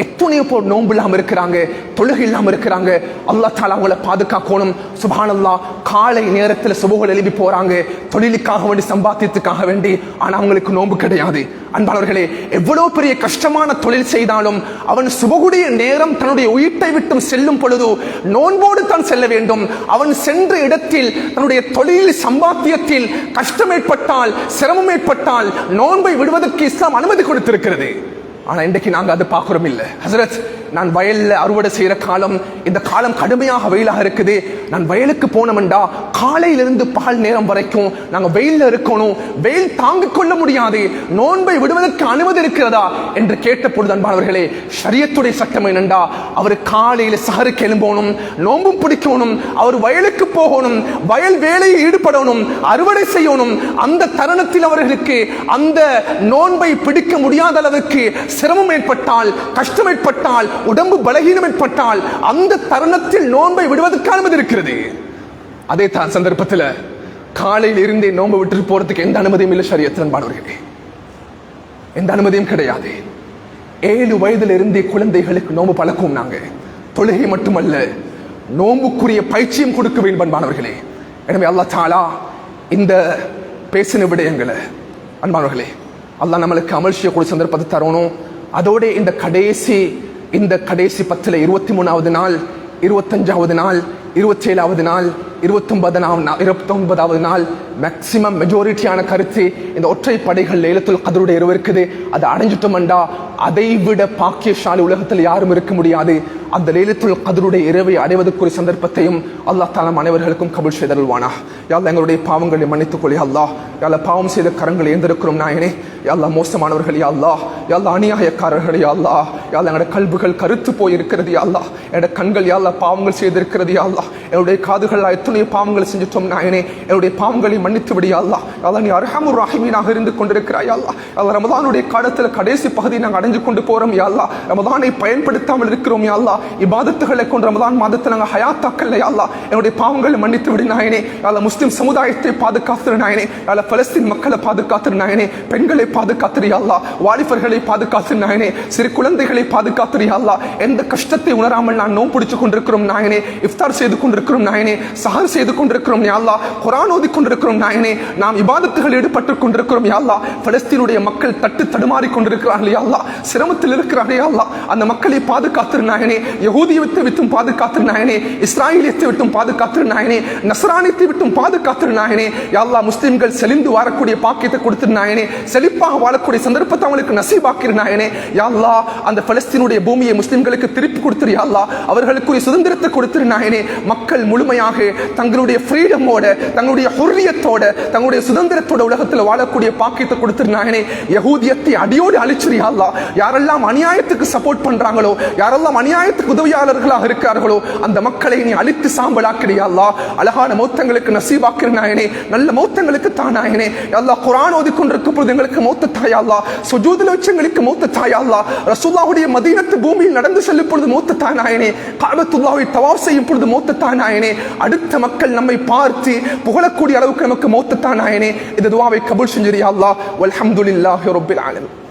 எத்தனையோ பேர் நோம்பு இல்லாம இருக்கிறாங்க, தொழுகை இல்லாம இருக்கிறாங்க. அல்லாஹ் தஆலா அவங்களை பாதுகாக்கணும். சுப்ஹானல்லாஹ், காலை நேரத்தில் சுபஹுல் எழுப்பி போறாங்க தொழிலுக்காக வேண்டி, சம்பாத்தியத்துக்காக வேண்டி, ஆனா அவங்களுக்கு நோம்பு கிடையாது. அன்பானவர்களே, எவ்வளவு பெரிய கஷ்டமான தொழில் செய்தாலும் அவன் சுபகுடைய நேரம் தன்னுடைய உயிரை விட்டும் செல்லும் பொழுது நோன்போடு தான் செல்ல வேண்டும். அவன் சென்ற இடத்தில் தன்னுடைய தொழில் சம்பாத்தியத்தில் கஷ்டம் ஏற்பட்டால், சிரமம் ஏற்பட்டால் நோன்பை விடுவதற்கு இஸ்லாம் அனுமதி கொடுத்திருக்கிறது. ஆனா இன்றைக்கு நாங்க அது பார்க்கிறோம் இல்ல. ஹசரத், நான் வயல்ல அறுவடை செய்யற காலம், இந்த காலம் கடுமையாக வெயிலாக இருக்குது. நான் வயலுக்கு போனோம்டா காலையிலிருந்து பகல் நேரம் வரைக்கும் நாங்க வெயில்ல இருக்கணும், வெயில் தாங்கிக் கொள்ள முடியாது, நோன்பை விடுவதற்கு அனுமதி இருக்கிறதா என்று கேட்ட பொழுது அன்பானவர்களே, ஷரியத்துடைய சட்டம் என்னண்டா, அவர் காலையில சஹருக்கு எழும்பணும், நோன்பும் பிடிக்கணும், அவர் வயலுக்கு போகணும், வயல் வேலையில் ஈடுபடணும், அறுவடை செய்யணும். அந்த தருணத்தில் அவர்களுக்கு அந்த நோன்பை பிடிக்க முடியாத அளவுக்கு சிரமம் ஏற்பட்டால், கஷ்டம் ஏற்பட்டால், உடம்பு பலகீனம் ஏற்பட்டால் அந்த தருணத்தில் நோன்பை விடுவதற்கு அனுமதி இருக்கிறது. அதே தான் சந்தர்ப்பத்தில் காலையில் இருந்தே நோன்பை விட்டு போறதுக்கு எந்த அனுமதியும் இல்லை ஷரியத்தில். அன்பானவர்களே, எந்த அனுமதியும் கிடையாது. 7 வயதில் இருந்தே குழந்தைகளுக்கு நோன்பு பழக்கம். நாங்க தொழுகை மட்டுமல்ல, நோன்புக்குரிய பயிற்சியும் கொடுக்க வேண்டும் அன்பானவர்களே. எனவே அல்லாஹ் தஆலா இந்த பேசின விடயங்களை அன்பானவர்களே, அல்லாஹ் நம்மளுக்கு அமல் செய்யக்கூடிய சந்தர்ப்பத்தை தரணும். அதோட இந்த கடைசி 10ல 23வது நாள், 25வது நாள், 27வது நாள், 29வது நாள் மேக்சிமம் மெஜாரிட்டியான கருத்து இந்த ஒற்றை படைகள் லைலத்துல் கத்ருடைய இரவு இருக்குது. அதை அடைஞ்சிட்டோம்டா அதை விட பாக்கியசாலி உலகத்தில் யாரும் இருக்க முடியாது. அந்த லைலத்துல் கத்ருடைய இரவை அடைவதற்குரிய சந்தர்ப்பத்தையும் அல்லாஹ் தஆலா அனைவர்களுக்கும் கபூல் செய்தருள்வானா. யா அல்லாஹ் எங்களுடைய பாவங்களை மன்னித்துக் கொள் யா அல்லாஹ். யா அல்லாஹ் பாவம் செய்த கரங்களை ஏந்திருக்கிறோம் நாயனே. யா அல்லாஹ் மோசமானவர்கள் யா அல்லாஹ். யா அல்லாஹ் அநியாயக்காரர்கள் யா அல்லாஹ். யா அல்லாஹ் எங்களுடைய கல்புகள் கருத்து போய் இருக்கிறது யா அல்லாஹ். என்னுடைய கண்கள் யா அல்லாஹ் பாவங்கள் செய்திருக்கிறது யா அல்லாஹ். என்னுடைய காதுகள் எத்தனை பாவங்கள் செஞ்சுட்டோம் நாயனே. என்னுடைய பாவங்களை மன்னித்து விடு யா அல்லாஹ். யா அல்லாஹ் நீ அர்ஹமுர் ரஹீமீனாக இருந்து கொண்டிருக்கிறாய் யா அல்லாஹ். யா அல்லாஹ் ரமதானுடைய காலத்தில் கடைசி பகுதியை நாங்கள் அடைஞ்சு கொண்டு போறோம் யா அல்லாஹ். ரமதானை பயன்படுத்தாமல் இருக்கிறோம் யா அல்லாஹ். இபாதத்துகளை கொண்டு ரமதான் மாதத்தில் நாங்கள் ஹயாத்தாக்கல்ல யா அல்லாஹ். என்னுடைய பாவங்களை மன்னித்து விடு நாயனே. யா அல்லாஹ் முஸ்லிம் சமுதாயத்தை பாதுகாத்துரு நாயனே. யா அல்லாஹ் பலஸ்தீன் மக்களை பாதுகாத்துரு நாயனே. பெண்களை பாதுகாத்துரு யா அல்லாஹ். வாலிபர்களை பாதுகாத்துரு நாயனே. சிறு குழந்தைகளை பாதுகாத்துரு யா அல்லாஹ். எந்த கஷ்டத்தை உணராமல் நான் நோன்பு பிடிச்சு கொண்டிருக்கிறோம் நாயனே. இஃப்தார் செய்து கொண்டிருக்கிறோம் நாயனே. சஹர் செய்து கொண்டிருக்கிறோம் யா அல்லாஹ். குர்ஆன் ஓதி கொண்டிருக்கிறோம் நாயனே. நாம் இபாதத்துகள் ஈடுபட்டு கொண்டிருக்கிறோம் யா அல்லாஹ். பலஸ்தீனுடைய மக்கள் தட்டு தடுமாறி கொண்டிருக்கிறார்கள் யா அல்லாஹ். சிரமத்தில் இருக்கிறார்கள் யா அல்லாஹ். அந்த மக்களை பாதுகாத்துரு நாயனே. யஹூதியத்தை விட்டும் பாதுகாத்துரு நாயனே. இஸ்ராயலியத்தை விட்டும் பாதுகாத்துரு நாயனே. நஸ்ரானியத்தை விட்டும் பாதுகாத்துரு நாயனே. யா அல்லாஹ் முஸ்லிம்கள் செழிந்து வாழக்கூடிய பாக்கியத்தை கொடுத்துரு நாயனே. செழிப்பாக வாழக்கூடிய சந்தர்ப்பத்தை அவங்களுக்கு நசீபாக்கிரு நாயனே. யா அல்லாஹ் அந்த பலஸ்தீனுடைய பூமியை முஸ்லிம்களுக்கு திருப்பி கொடுத்துரு யா அல்லாஹ். அவர்களுக்குரிய சுதந்திரத்தை கொடுத்துரு நாயனே. மக்கள் முழுமையாக தங்களுடைய ஃப்ரீடமோட, தங்களுடைய ஹுர்ரியத்தோட, தங்களுடைய சுதந்திரத்தோட உலகத்தில் வாழக்கூடிய பாக்கியத்தை கொடுத்துரு நாயனே. யஹூதியத்தை அடியோடு அழிச்சிரு யா அல்லாஹ். யாரெல்லாம் அநியாயத்துக்கு சப்போர்ட் பண்றாங்களோ, யாரெல்லாம் அநியாயத்துக்கு உதவியாளர்களாக இருக்கிறார்களோ அந்த மக்களை நீ அழித்து சாம்பலாக்கிடு யா அல்லாஹ். அழகான மௌத்தங்களுக்கு நசீபாக்கிரு நாயனே. நல்ல மௌத்தங்களுக்கு தானாயனே. யா அல்லாஹ் குர்ஆன் ஓதிக்கொண்டிருக்கும் பொழுது எங்களுக்கு மௌத்த தாயா அல்லாஹ். சுஜூதுல வச்சு எங்களுக்கு மௌத்த தாயா அல்லாஹ். ரசூலுல்லாஹுடைய மதீனத்து பூமியில் நடந்து செல்லும் பொழுது மௌத்த தானாயனே. கஅபத்துல்லாஹை தவாஃப் செய்யும் பொழுது மௌத்த தானாயனே. அடுத்த மக்கள் நம்மை பார்த்து புகழக்கூடிய அளவுக்கு நமக்கு மௌத்த தானாயனே. இந்த துஆவை கபூல் செஞ்சிரு யா அல்லாஹ். வல்ஹம்துலில்லாஹி ரப்பில் ஆலமீன்.